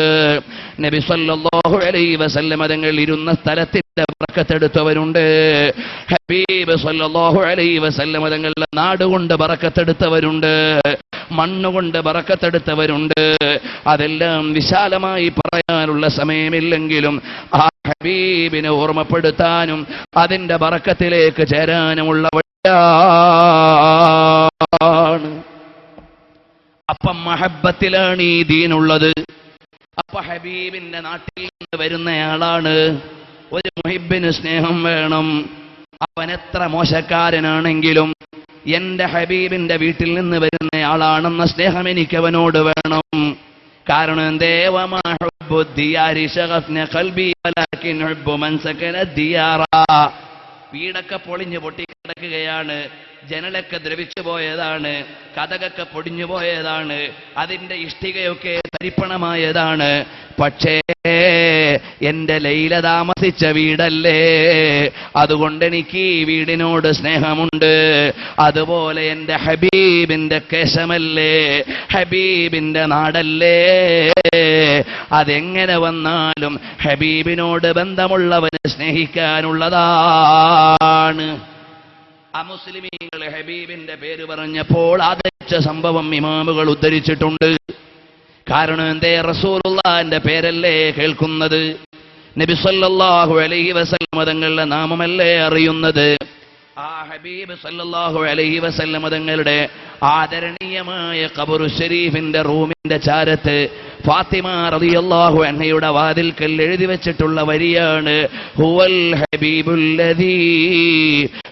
നബി സല്ലല്ലാഹു അലൈഹി വസല്ലം തങ്ങൾ ഇരുന്ന സ്ഥലത്തിന്റെ ബറക്കത്തെടുത്തവരുണ്ട്. ഹബീബ് സല്ലല്ലാഹു അലൈഹി വസല്ലം തങ്ങളുടെ നാടുകൊണ്ട് ബറക്കത്തെടുത്തവരുണ്ട്, മണ്ണുകൊണ്ട് ബറക്കത്തെടുത്തവരുണ്ട്. അതെല്ലാം വിശാലമായി പറയാനുള്ള സമയമില്ലെങ്കിലും ആ ഹബീബിനെ ഓർമ്മപ്പെടുത്താനും അതിന്റെ ബറക്കത്തിലേക്ക് ചേരാനുമുള്ള അപ്പം മഹബത്തിലാണ് ഈ ദീനുള്ളത്. അപ്പൊ ഹബീബിന്റെ നാട്ടിൽ നിന്ന് വരുന്നയാളാണ്. ഒരു മുഹിബിന് സ്നേഹം വേണം. അവൻ എത്ര മോശക്കാരനാണെങ്കിലും എന്റെ ഹബീബിന്റെ വീട്ടിൽ നിന്ന് വരുന്നയാളാണെന്ന സ്നേഹം എനിക്ക് അവനോട് വേണം. കാരണം വീടൊക്കെ പൊളിഞ്ഞു പൊട്ടിക്കിടക്കുകയാണ്, ജനലൊക്കെ ദ്രവിച്ചു പോയതാണ്, കതകൊക്കെ പൊടിഞ്ഞു പോയതാണ്, അതിന്റെ ഇഷ്ടികയൊക്കെ തരിപ്പണമായതാണ്. പക്ഷേ എന്റെ ലൈല താമസിച്ച വീടല്ലേ, അതുകൊണ്ട് എനിക്ക് ഈ വീടിനോട് സ്നേഹമുണ്ട്. അതുപോലെ എന്റെ ഹബീബിന്റെ കേശമല്ലേ, ഹബീബിന്റെ നാടല്ലേ, അതെങ്ങനെ വന്നാലും ഹബീബിനോട് ബന്ധമുള്ളവന് സ്നേഹിക്കാനുള്ളതാണ്. അമുസ്ലിമീങ്ങൾ ഹബീബിന്റെ പേര് പറഞ്ഞപ്പോൾ ആദരിച്ച സംഭവം ഇമാമുകൾ ഉദ്ധരിച്ചിട്ടുണ്ട്. കാരണം എന്തേ? റസൂലുള്ളാഹിന്റെ പേരല്ലേ കേൾക്കുന്നത്, നബി സല്ലല്ലാഹു അലൈഹി വസല്ലം തങ്ങളുടെ നാമമല്ലേ അറിയുന്നത്. ആ ഹബീബ് സല്ലല്ലാഹു അലൈഹി വസല്ലം തങ്ങളുടെ ആദരണീയമായ ഖബറു ശരീഫിന്റെ റൂമിന്റെ ചാരത്ത് ഫാത്തിമ റളിയല്ലാഹു അൻഹയുടെ വാതിൽക്കൽ എഴുതി വെച്ചിട്ടുള്ള വരിയാണ്, ഹുവൽ ഹബീബുല്ലദീ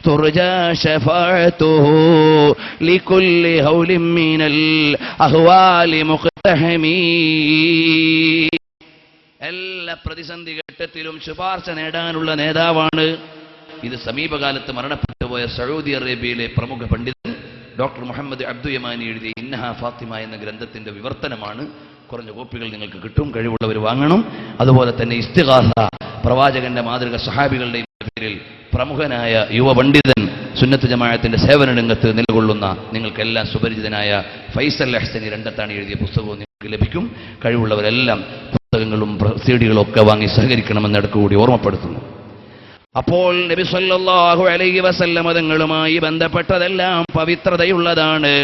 തുർജാ ശഫാഅതുഹു ലികുല്ലി ഹൗലിൻ മിനൽ അഹ്വാലി മുഖ്തഹമീ. എല്ലാ പ്രതിസന്ധി ഘട്ടത്തിലും ശുപാർശ നേടാനുള്ള നേതാവാണ്. ഇത് സമീപകാലത്ത് മരണപ്പെട്ടുപോയ സൗദി അറേബ്യയിലെ പ്രമുഖ പണ്ഡിതൻ ഡോക്ടർ മുഹമ്മദ് അബ്ദു യമാനി എഴുതിയ ഇന്നഹ ഫാത്തിമ എന്ന ഗ്രന്ഥത്തിന്റെ വിവർത്തനമാണ്. കുറഞ്ഞ കോപ്പികൾ നിങ്ങൾക്ക് കിട്ടും, കഴിവുള്ളവർ വാങ്ങണം. അതുപോലെ തന്നെ ഇസ്തിഗാസ, പ്രവാചകന്റെ മാതൃക, സഹാബികളുടെ പേരിൽ പ്രമുഖനായ യുവ പണ്ഡിതൻ, സുന്നത്ത് ജമാഅത്തിന്റെ സേവന രംഗത്ത് നിലകൊള്ളുന്ന നിങ്ങൾക്കെല്ലാം സുപരിചിതനായ ഫൈസൽ അഹ്സനി രണ്ടത്താണ് എഴുതിയ പുസ്തകവും നിങ്ങൾക്ക് ലഭിക്കും. കഴിവുള്ളവരെല്ലാം പുസ്തകങ്ങളും സിഡികളും ഒക്കെ വാങ്ങി സഹകരിക്കണമെന്ന് ഇടയ്ക്ക് കൂടി ഓർമ്മപ്പെടുത്തുന്നു. അപ്പോൾ നബി സല്ലല്ലാഹു അലൈഹി വസല്ലം തങ്ങളുമായി ബന്ധപ്പെട്ടതെല്ലാം പവിത്രതയുള്ളതാണ്.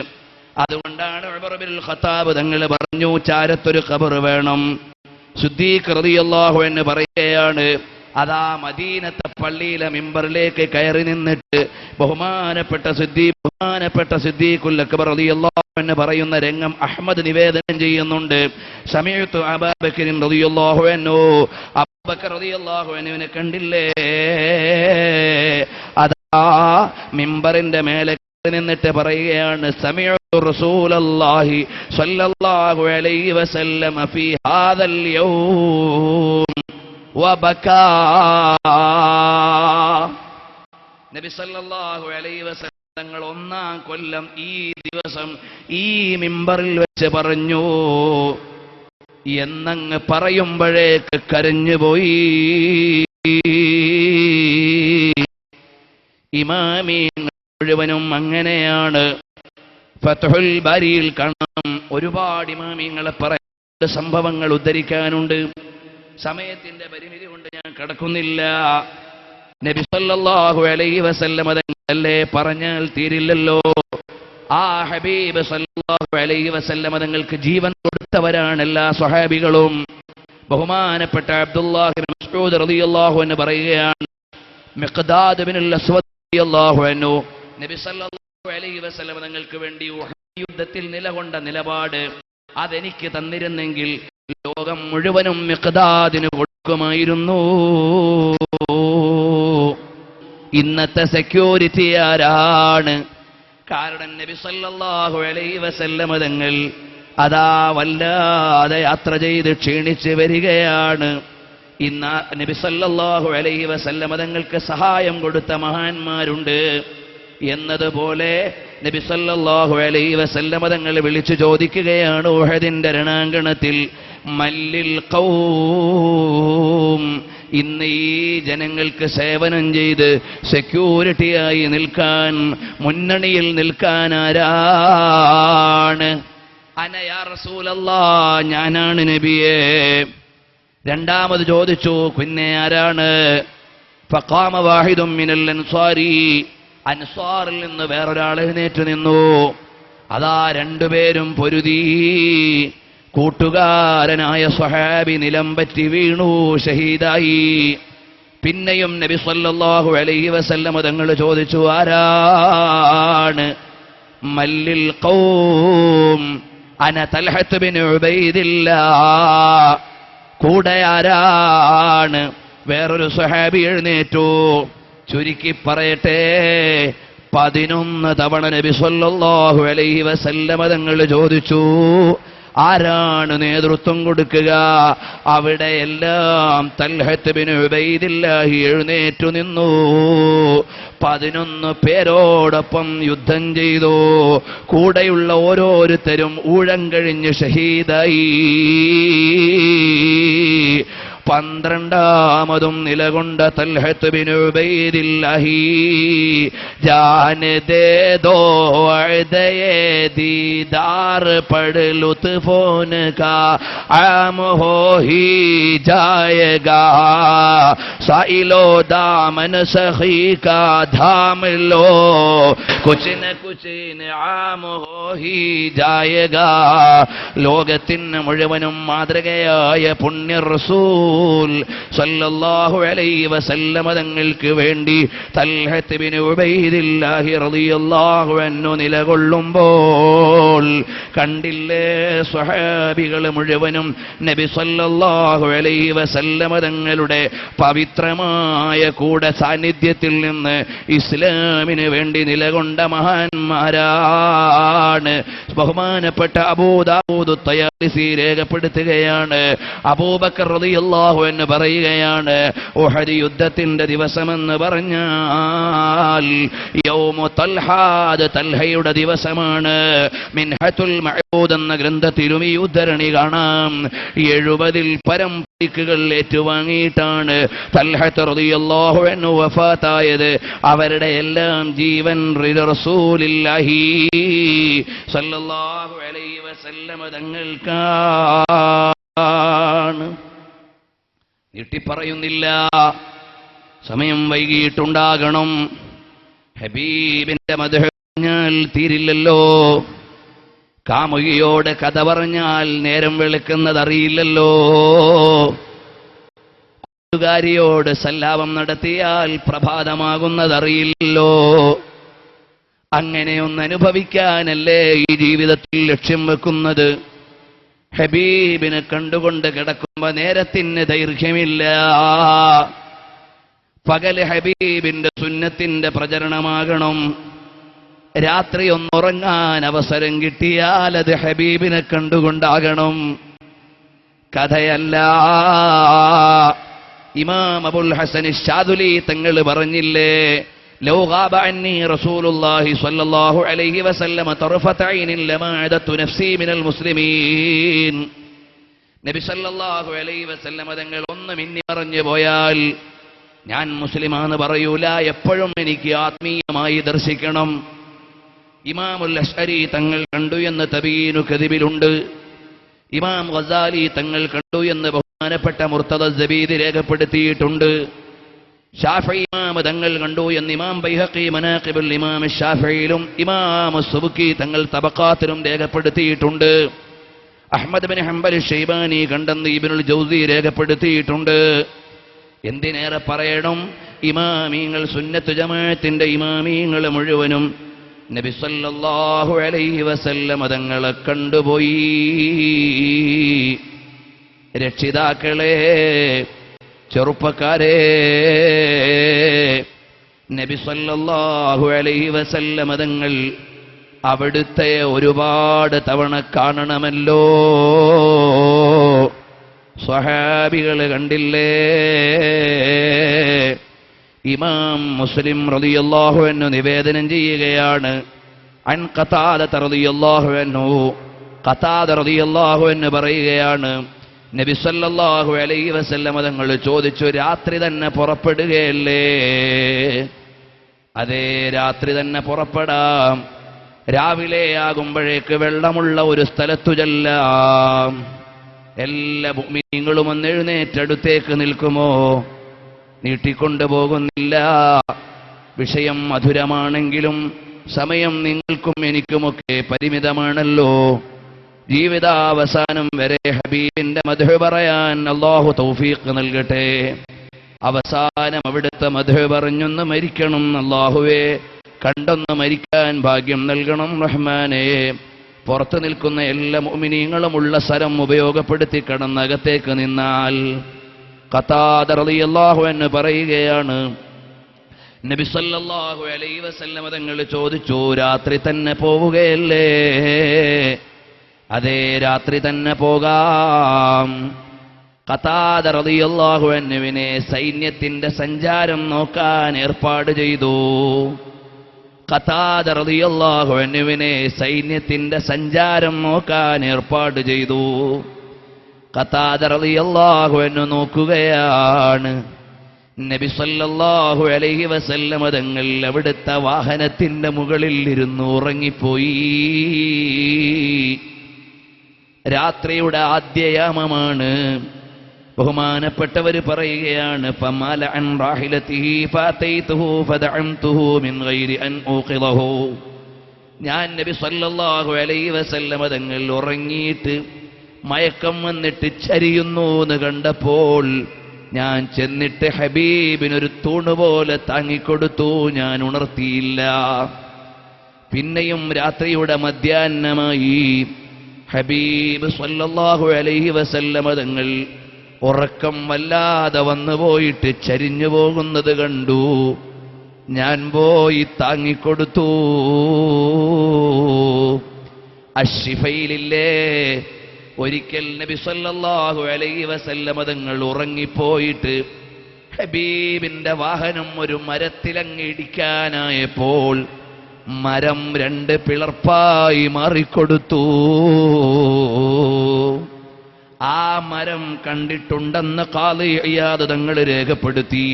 അതുകൊണ്ടാണ് ഉമർ ഇബ്നുൽ ഖത്താബ് തങ്ങൾ പറഞ്ഞു, ചാരത്തൊരു ഖബർ വേണം. സിദ്ദീഖ് റളിയല്ലാഹു അൻഹു പറയുകയാണ്, അതാ മദീനത്തെ പള്ളിയിലെ മിമ്പറിലേക്ക് കയറി നിന്നിട്ട് ബഹുമാനപ്പെട്ട സിദ്ദീഖുൽ അക്ബർ റളിയല്ലാഹു അൻഹു പറയുന്ന രംഗം അഹ്മദ് നിവേദനം ചെയ്യുന്നുണ്ട്. സമയത്തു അബൂബക്കർ റളിയല്ലാഹു അൻഹു, അബൂബക്കർ റളിയല്ലാഹു അൻഹുവിനെ കണ്ടില്ലേ, അതാ മിമ്പറിന്റെ മേലെ നിന്നിട്ട് പറയുകയാണ്, സമയത്തു റസൂലല്ലാഹി സ്വല്ലല്ലാഹു അലൈഹി വസല്ലം ഫീ ഹാദൽ യൗം വബകാ. നബി സല്ലല്ലാഹു അലൈഹി വസല്ലം തങ്ങൾ ഒന്നാം കൊല്ലം ഈ ദിവസം ഈ മിമ്പറിൽ വെച്ച് പറഞ്ഞു എന്നങ്ങ് പറയുമ്പോഴേക്ക് കരഞ്ഞുപോയി. ഇമാമീങ്ങൾ മുഴുവനും അങ്ങനെയാണ്. ഫത്ഹുൽ ബാരിയിൽ കാണാം, ഒരുപാട് ഇമാമീങ്ങളെ പറയുന്ന സംഭവങ്ങൾ ഉദ്ധരിക്കാനുണ്ട്. സമയത്തിന്റെ പരിമിതി കൊണ്ട് ഞാൻ കടക്കുന്നില്ല. നബി സല്ലല്ലാഹു അലൈഹി വസല്ലം തങ്ങളല്ലേ പറഞ്ഞാൽ തീരില്ലല്ലോ. ആ ഹബീബ് സല്ലല്ലാഹു അലൈഹി വസല്ലം തങ്ങൾക്ക് ജീവൻ കൊടുത്തവരാണ് എല്ലാ സ്വഹാബികളും. ബഹുമാനപ്പെട്ട അബ്ദുല്ലാഹി ഇബ്നു മസ്ഊദ് റളിയല്ലാഹു അൻഹു പറയുകയാണ്, മിഖ്ദാദ് ഇബ്നുൽ അസ്വദ് റളിയല്ലാഹു അൻഹു നബി സല്ലല്ലാഹു അലൈഹി വസല്ലം തങ്ങൾക്ക് വേണ്ടി ഉഹദ് യുദ്ധത്തിൽ നിലകൊണ്ട നിലപാട് അതെനിക്ക് തന്നിരുന്നെങ്കിൽ ലോകം മുഴുവനും മിഖ്ദാദിന് കൊടുക്കുമായിരുന്നു. ഇന്നത്തെ സെക്യൂരിറ്റി ആരാണ്? കാരണം നബി സല്ലല്ലാഹു അലൈഹി വസല്ലം തങ്ങൾ അതാ വല്ലാതെ യാത്ര ചെയ്ത് ക്ഷീണിച്ച് വരികയാണ്. ഇന്ന് നബി സല്ലല്ലാഹു അലൈഹി വസല്ലം തങ്ങൾക്ക് സഹായം കൊടുത്ത മഹാന്മാരുണ്ട്. എന്നതുപോലെ നബി സല്ലല്ലാഹു അലൈഹി വസല്ലം തങ്ങൾ വിളിച്ചു ചോദിക്കുകയാണ് ഉഹദിന്റെ രണാങ്കണത്തിൽ, മല്ലിൽ ഖൗം, ഇന്ന് ഈ ജനങ്ങൾക്ക് സേവനം ചെയ്ത് സെക്യൂരിറ്റിയായി നിൽക്കാൻ, മുന്നണിയിൽ നിൽക്കാൻ ആരാണ്? അന യാ റസൂലല്ലാഹ്, ഞാനാണ് നബിയേ. രണ്ടാമത് ചോദിച്ചു, പിന്നെ ആരാണ്? ഫഖാമ വാഹിദും മിനൽ അൻസാരി, അൻസാറിൽ നിന്ന് വേറൊരാൾ എഴുന്നേറ്റ് നിന്നു. അതാ രണ്ടുപേരും പൊരുതി. കൂട്ടുകാരനായ സ്വഹാബി നിലംപറ്റി വീണു, ഷഹീദായി. പിന്നെയും നബി സല്ലല്ലാഹു അലൈഹി വസല്ലം തങ്ങൾ ചോദിച്ചു, ആരാണ്? മല്ലിൽ ഖൗം അന തൽഹത്ത് ബിൻ ഉബൈദില്ലാഹ്. കൂടെ ആരാണ്? വേറൊരു സ്വഹാബി എഴുന്നേറ്റു. ചുരുക്കി പറയട്ടെ, 11 തവണ നബി സല്ലല്ലാഹു അലൈഹി വസല്ലമ തങ്ങൾ ചോദിച്ചു, ആരാണ് നേതൃത്വം കൊടുക്കുക? അവിടെ എല്ലാം തൽഹത്ത് ബിൻ ഉബൈദില്ലാഹി എഴുന്നേറ്റു നിന്നു. 11 പേരോടൊപ്പം യുദ്ധം ചെയ്തു. കൂടെയുള്ള ഓരോരുത്തരും ഊഴം കഴിഞ്ഞ് ഷഹീദായി. 12ാമതും നിലകൊണ്ട തൽഹത്ത് ബിൻ ഉബൈദില്ലാഹി. ജാൻ ദേ ദോ അദയേ ദീദാർ പട് ലുത്ഫോൻ കാ ആം ഹോ ഹി ജായേഗാ. സായിലോ ദാമൻ സഖീ കാ ധാം ലോ കുച്ച് ന കുച്ച് ആം ഹോ ഹി ജായേഗാ. ലോകത്തിന് മുഴുവനും മാതൃകയായ പുണ്യ റസൂൽ സല്ലല്ലാഹു അലൈഹി വസല്ലമ തങ്ങൾക്ക് വേണ്ടി തൽഹത്ത് ബിൻ ഉബൈദില്ലാഹി റളിയല്ലാഹു അൻഹു നിലകൊള്ളുമ്പോൾ കണ്ടില്ലേ, സ്വഹാബികൾ മുഴുവനും നബി സല്ലല്ലാഹു അലൈഹി വസല്ലമ തങ്ങളുടെ പവിത്രമായ കൂടെ സാന്നിധ്യത്തിൽ നിന്ന് ഇസ്ലാമിന് വേണ്ടി നിലകൊണ്ട മഹാന്മാരാണ്. ബഹുമാനപ്പെട്ട അബൂ ദാവൂദ് തയാലിസി രേഖപ്പെടുത്തുകയാണ്, അബൂബക്കർ റളിയല്ലാഹു അൻഹു പറയുകയാണ്, ഉഹദ് യുദ്ധത്തിന്റെ ദിവസമെന്ന് പറഞ്ഞാൽ യൗമു തൽഹാദ്, തൽഹയുടെ ദിവസമാണ്. മിൻഹത്തുൽ മഅബൂദ് എന്ന ഗ്രന്ഥത്തിലും ഈ ഉദ്ധരണി കാണാം. 70ൽ പരം പരിക്കുകൾ ഏറ്റുവാങ്ങിയിട്ടാണ് തൽഹത്ത് റളിയല്ലാഹു അൻഹു വഫാത്തായത്. അവരുടെ എല്ലാം ജീവൻ റസൂലുള്ളാഹി സല്ലല്ലാഹു അലൈഹി വസല്ലമ തങ്ങൾക്കാണ്. നീട്ടിപ്പറയുന്നില്ല, സമയം വൈകിയിട്ടുണ്ടാകണം. ഹബീബിന്റെ മദ്ഹ് പറഞ്ഞാൽ തീരില്ലല്ലോ. കാമുകിയോട് കഥ പറഞ്ഞാൽ നേരം വെളുക്കുന്നതറിയില്ലല്ലോ. കൂട്ടുകാരിയോട് സല്ലാപം നടത്തിയാൽ പ്രഭാതമാകുന്നതറിയില്ലല്ലോ. അങ്ങനെയൊന്ന് അനുഭവിക്കാനല്ലേ ഈ ജീവിതത്തിൽ ലക്ഷ്യം വെക്കുന്നത്. ഹബീബിനെ കണ്ടുകൊണ്ട് കിടക്കുമ്പോ നേരത്തിന് ദൈർഘ്യമില്ല. പകല് ഹബീബിന്റെ സുന്നത്തിന്റെ പ്രചരണമാകണം. രാത്രി ഒന്നുറങ്ങാൻ അവസരം കിട്ടിയാൽ അത് ഹബീബിനെ കണ്ടുകൊണ്ടാകണം, കഥയല്ല. ഇമാം അബുൽ ഹസൻ ശാദുലി തങ്ങൾ പറഞ്ഞില്ലേ, ലൗ ഗാബ അന്നി റസൂലുള്ളാഹി സ്വല്ലല്ലാഹു അലൈഹി വസല്ലമ തർഫത ഐനിൻ ലമഅദതു നഫ്സി മിനൽ മുസ്ലിമീൻ. നബി സല്ലല്ലാഹു അലൈഹി വസല്ലമ തങ്ങൾ ഒന്ന് മിന്നി പറഞ്ഞു പോയാൽ ഞാൻ മുസ്ലിമാണെന്ന് പറയൂല, എപ്പോഴും എനിക്ക് ആത്മീയമായി ദർശിക്കണം. ഇമാമുൽ അശ്അരി തങ്ങൾ കണ്ടു എന്ന് തബീനു കദിബിലുണ്ട്. ഇമാം ഗസാലി തങ്ങൾ കണ്ടു എന്ന് ബഹുമാനപ്പെട്ട മുർത്തദ സബീദി രേഖപ്പെടുത്തിയിട്ടുണ്ട്. ഷാഫി ഇമാം തങ്ങൾ കണ്ടു എന്ന് ഇമാം ബൈഹഖി മനാഖിബുൽ ഇമാം ഷാഫിയിലും ഇമാം സുബുക്കി തങ്ങൾ തബഖാത്തിലും രേഖപ്പെടുത്തിയിട്ടുണ്ട്. അഹ്മദ് ബിൻ ഹംബൽ ഷൈബാനി കണ്ടെന്ന് ഇബ്നുൽ ജൗസി രേഖപ്പെടുത്തിയിട്ടുണ്ട്. എന്തിനേറെ പറയണം, ഇമാമീങ്ങൾ സുന്നത്ത് ജമാഅത്തിന്റെ ഇമാമീങ്ങൾ മുഴുവനും നബി സല്ലല്ലാഹു അലൈഹി വസല്ലം തങ്ങളെ കണ്ടുപോയി. രക്ഷിതാക്കളെ, ചെറുപ്പക്കാരെ, നബി സല്ലല്ലാഹു അലൈഹി വസല്ലം തങ്ങൾ അവിടുത്തെ ഒരുപാട് തവണ കാണണമല്ലോ. സ്വഹാബികൾ കണ്ടില്ലേ? ഇമാം മുസ്ലിം റളിയല്ലാഹു അൻഹു നിവേദനം ചെയ്യുകയാണ്, അൻ ഖതാദ റളിയല്ലാഹു അൻഹു, ഖതാദ റളിയല്ലാഹു അൻഹു പറയുകയാണ്, നബി സല്ലല്ലാഹു അലൈഹി വസല്ലം തങ്ങൾ ചോദിച്ചു, രാത്രി തന്നെ പുറപ്പെടുകയല്ലേ? അതേ, രാത്രി തന്നെ പുറപ്പെടാം. രാവിലെ ആകുമ്പോഴേക്ക് വെള്ളമുള്ള ഒരു സ്ഥലത്തു ചെല്ലാം. എല്ലാ മുഅ്മിനീങ്ങളും ഒന്ന് എഴുന്നേറ്റടുത്തേക്ക് നിൽക്കുമോ? നീട്ടിക്കൊണ്ടു പോകുന്നില്ല. വിഷയം മധുരമാണെങ്കിലും സമയം നിങ്ങൾക്കും എനിക്കുമൊക്കെ പരിമിതമാണല്ലോ. ജീവിതാവസാനം വരെ ഹബീബിന്റെ മദ്ഹ് പറയാൻ അല്ലാഹു തൗഫീഖ് നൽകട്ടെ. അവസാനം അവിടുത്തെ മദ്ഹ് പറഞ്ഞൊന്ന് മരിക്കണം. അല്ലാഹുവേ, കണ്ടൊന്ന് മരിക്കാൻ ഭാഗ്യം നൽകണം റഹ്മാനേ. പുറത്തു നിൽക്കുന്ന എല്ലാ മുഅ്മിനീങ്ങളുമുള്ള സ്ഥലം ഉപയോഗപ്പെടുത്തി കടന്നകത്തേക്ക് നിന്നാൽ ഖതാദ റളിയല്ലാഹു അൻഹു പറയുകയാണ്, നബി സല്ലല്ലാഹു അലൈഹി വസല്ലം തങ്ങൾ ചോദിച്ചു, രാത്രി തന്നെ പോവുകയല്ലേ? അതേ, രാത്രി തന്നെ പോകാം. ഖതാദ റളിയല്ലാഹു അൻഹുവിനെ സൈന്യത്തിന്റെ സഞ്ചാരം നോക്കാൻ ഏർപ്പാട് ചെയ്തു. ഖതാദ റളിയല്ലാഹു അൻഹുവിനെ സൈന്യത്തിന്റെ സഞ്ചാരം നോക്കാൻ ഏർപ്പാട് ചെയ്തു. ഖതാദ റളിയല്ലാഹു അൻഹു നോക്കുകയാണ്. നബി സല്ലല്ലാഹു അലൈഹി വസല്ലം തങ്ങൾ അവിടുത്തെ വാഹനത്തിന്റെ മുകളിൽ ഇരുന്ന് ഉറങ്ങിപ്പോയി. രാത്രിയുടെ ആദ്യയാമമാണ്. ബഹുമാനപ്പെട്ടവർ പറയുകയാണ്, ഫമാല അൻ റാഹിലതിഹി ഫഅതൈതുഹു ഫദഅംതുഹു മിൻ ഗൈരി അൻ ഊഖിദഹു. ഞാൻ നബി സല്ലല്ലാഹു അലൈഹി വസല്ലം തങ്ങൾ ഉറങ്ങിയിട്ട് മയക്കം വന്നിട്ട് ചരിയുന്നു എന്ന് കണ്ടപ്പോൾ ഞാൻ ചെന്നിട്ട് ഹബീബിനൊരു തൂണുപോലെ താങ്ങിക്കൊടുത്തു. ഞാൻ ഉണർത്തിയില്ല. പിന്നെയും രാത്രിയുടെ മധ്യാഹ്നമായി. ഹബീബ് സല്ലല്ലാഹു അലൈഹി വസല്ലം തങ്ങൾ ഉറക്കം വല്ലാതെ വന്നു പോയിട്ട് ചരിഞ്ഞു പോകുന്നത് കണ്ടു. ഞാൻ പോയി താങ്ങിക്കൊടുത്തു. അശ്ശിഫയിലില്ലേ, ഒരിക്കൽ നബി സല്ലല്ലാഹു അലൈഹി വസല്ലം തങ്ങൾ ഉറങ്ങിപ്പോയിട്ട് ഹബീബിന്റെ വാഹനം ഒരു മരത്തിലങ്ങ് ഇടിക്കാനായപ്പോൾ മരം രണ്ട് പിളർപ്പായി മാറിക്കൊടുത്തു. ആ മരം കണ്ടിട്ടുണ്ടെന്ന് ഖാദി ഇയാദ് തങ്ങൾ രേഖപ്പെടുത്തി.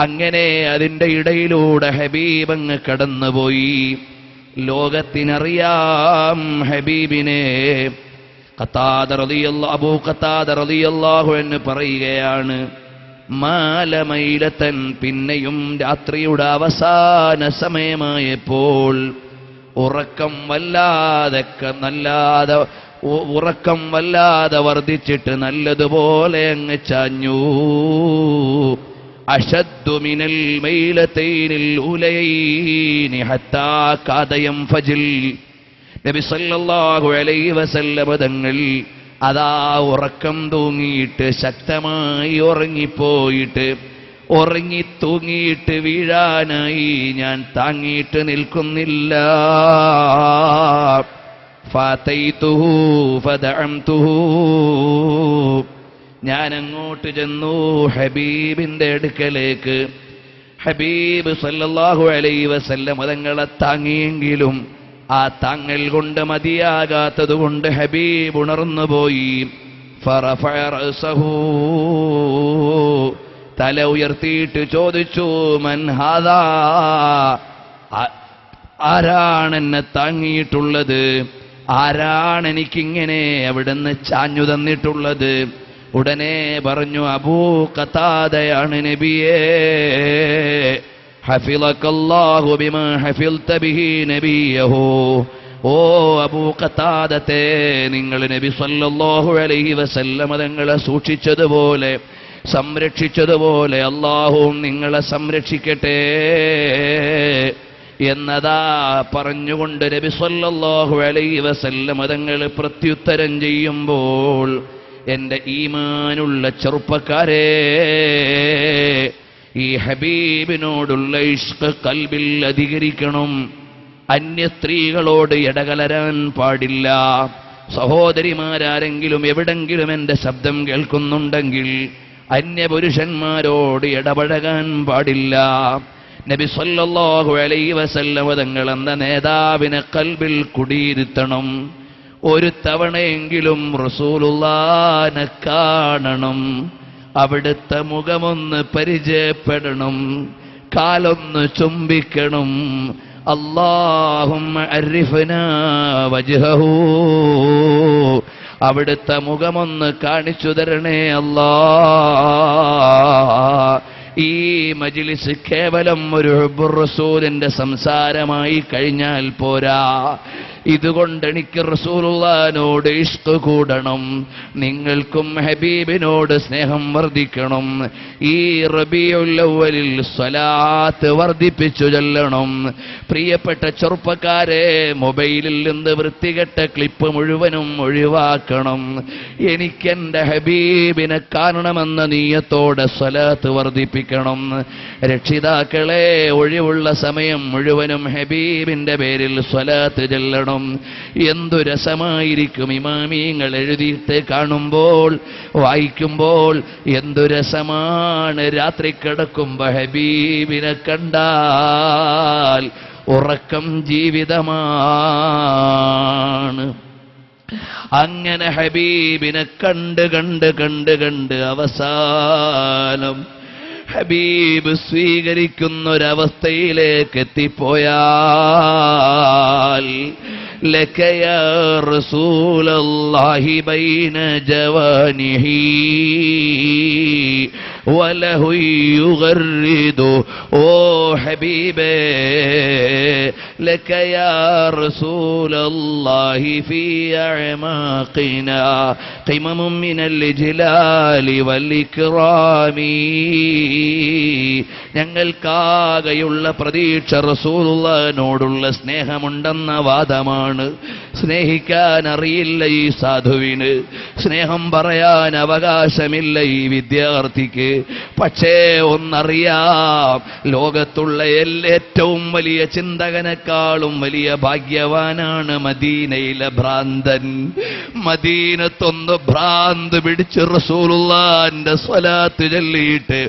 അങ്ങനെ അതിൻ്റെ ഇടയിലൂടെ ഹബീബ് അങ്ങ് കടന്നുപോയി. ലോകത്തിനറിയാം ഹബീബിനെ. അബൂ ഖതാദ റളിയല്ലാഹു അൻഹു പറയുകയാണ്, മാലമൈലത്തൻ, പിന്നെയും രാത്രിയുടെ അവസാന സമയമായപ്പോൾ ഉറക്കം വല്ലാതെ വർദ്ധിച്ചിട്ട് നല്ലതുപോലെ അങ്ങ് ചാഞ്ഞു. അശദ്ദു മിനൽ മൈലതൈനിൽ ഉലൈനി ഹത്താ കാദ യൻഫജിൽ. നബി സല്ലല്ലാഹു അലൈഹി വസല്ലം തങ്ങൾ അതാ ഉറക്കം തൂങ്ങിയിട്ട് ശക്തമായി ഉറങ്ങി തൂങ്ങിയിട്ട് വീഴാനായി. ഞാൻ താങ്ങിയിട്ട് നിൽക്കുന്നില്ല. ഫഅതൈതുഹു ഫദഅംതുഹു, ഞാൻ അങ്ങോട്ട് ചെന്നു ഹബീബിന്റെ അടുക്കലേക്ക്. ഹബീബ് സല്ലല്ലാഹു അലൈഹി വസല്ലം തങ്ങളെ താങ്ങിയെങ്കിലും ആ താങ്ങൽ കൊണ്ട് മതിയാകാത്തത് കൊണ്ട് ഹബീബ് ഉണർന്നുപോയി. ഫറഫഅ റഅസഹു, തല ഉയർത്തിയിട്ട് ചോദിച്ചു, മൻ ഹാദാ, ആരാണ് എന്നെ താങ്ങിയിട്ടുള്ളത്? ആരാണ് എനിക്കിങ്ങനെ അവിടുന്ന് ചാഞ്ഞു തന്നിട്ടുള്ളത്? ഉടനെ പറഞ്ഞു, അബൂ ഖതാദയാണ് നബിയേ. ഹഫിളകല്ലാഹു ബിമാ ഹഫിൾത ബിഹി നബിയഹു. ഓ അബൂ ഖതാദത്തെ, നിങ്ങൾ നബി സല്ലല്ലാഹു അലൈഹി വസല്ലം തങ്ങളെ സൂക്ഷിച്ചതുപോലെ സംരക്ഷിച്ചതുപോലെ അല്ലാഹുവും നിങ്ങളെ സംരക്ഷിക്കട്ടെ എന്നതാ പറഞ്ഞുകൊണ്ട് നബി സല്ലല്ലാഹു അലൈഹി വസല്ലം തങ്ങൾ പ്രത്യുത്തരം ചെയ്യുമ്പോൾ, എൻ്റെ ഈമാനുള്ള ചെറുപ്പക്കാരെ, ഈ ഹബീബിനോടുള്ള ഇഷ്ഖ് കൽബിൽ അധികരിക്കണം. അന്യ സ്ത്രീകളോട് ഇടകലരാൻ പാടില്ല. സഹോദരിമാരാരെങ്കിലും എവിടെങ്കിലും എൻ്റെ ശബ്ദം കേൾക്കുന്നുണ്ടെങ്കിൽ അന്യപുരുഷന്മാരോട് ഇടപഴകാൻ പാടില്ല. നബി സല്ലല്ലാഹു അലൈഹി വസല്ലം തങ്ങൾ എന്ന നേതാവിനെ കൽബിൽ കുടിയിരുത്തണം. ഒരു തവണയെങ്കിലും റസൂലുള്ളാഹിനെ കാണണം. അവിടുത്തെ മുഖമൊന്ന് പരിചയപ്പെടണം. കാലൊന്ന് ചുംബിക്കണം. അല്ലാഹുമ്മ അരിഫ്നാ വജ്ഹഹു, അവിടുത്തെ മുഖമൊന്ന് കാണിച്ചു തരണേ അല്ലാ ഈ മജ്ലിസ് കേവലം ഒരു ഹുബ്ബുർ റസൂലിന്റെ സംസാരമായി കഴിഞ്ഞാൽ പോരാ. ഇതുകൊണ്ട് എനിക്ക് റസൂലുള്ളാഹിനോട് ഇഷ്ഖ് കൂടണം, നിങ്ങൾക്കും ഹബീബിനോട് സ്നേഹം വർദ്ധിക്കണം. ഈ റബീഉൽ അവ്വലിൽ സ്വലാത്ത് വർദ്ധിപ്പിച്ചു ചൊല്ലണം. പ്രിയപ്പെട്ട ചെറുപ്പക്കാരെ, മൊബൈലിൽ നിന്ന് വൃത്തികെട്ട ക്ലിപ്പ് മുഴുവനും ഒഴിവാക്കണം. എനിക്കെൻ്റെ ഹബീബിനെ കാണണമെന്ന നീയത്തോടെ സ്വലാത്ത് വർദ്ധിപ്പിക്കണം. രക്ഷിതാക്കളെ, ഒഴിവുള്ള സമയം മുഴുവനും ഹബീബിന്റെ പേരിൽ സ്വലാത്ത് ചൊല്ലണം. എന്തു രസമായിരിക്കും ഇമാമിങ്ങൾ എഴുതിയിട്ട് കാണുമ്പോൾ, വായിക്കുമ്പോൾ. എന്തു രസമാണ് രാത്രി കിടക്കുമ്പോ ഹബീബിനെ കണ്ടാൽ ഉറക്കം ജീവിതമാണ്. അങ്ങനെ ഹബീബിനെ കണ്ട് കണ്ട് കണ്ട് കണ്ട് അവസാനം ഹബീബ് സ്വീകരിക്കുന്നൊരവസ്ഥയിലേക്ക് എത്തിപ്പോയാൽ ലക യാ റസൂലല്ലാഹി ബൈന ജവാനിഹി വലഹു യുഗർരിദു. ഓ ഹബീബേ, ലക യാ റസൂലല്ലാഹി ഫീ അഅമാഖിനാ ഖിമമുൻ മിനൽ ഇജ്ലാലി വൽ ഇക്റാമി. ഞങ്ങൾക്കാകെയുള്ള പ്രതീക്ഷ റസൂലുള്ളാഹിനോടുള്ള സ്നേഹമുണ്ടെന്ന വാദമാണ്. സ്നേഹിക്കാൻ അറിയില്ല ഈ സാധുവിന്, സ്നേഹം പറയാൻ അവകാശമില്ല ഈ വിദ്യാർത്ഥിക്ക്. പക്ഷേ ഒന്നറിയാം, ലോകത്തുള്ള ഏറ്റവും വലിയ ചിന്തകനെക്കാളും വലിയ ഭാഗ്യവാനാണ് മദീനയിലെ ഭ്രാന്തൻ. മദീനത്തൊന്ന് ഭ്രാന്ത് പിടിച്ച് റസൂലുള്ളാഹിന്റെ സ്വലാത്ത് ചൊല്ലിയിട്ട്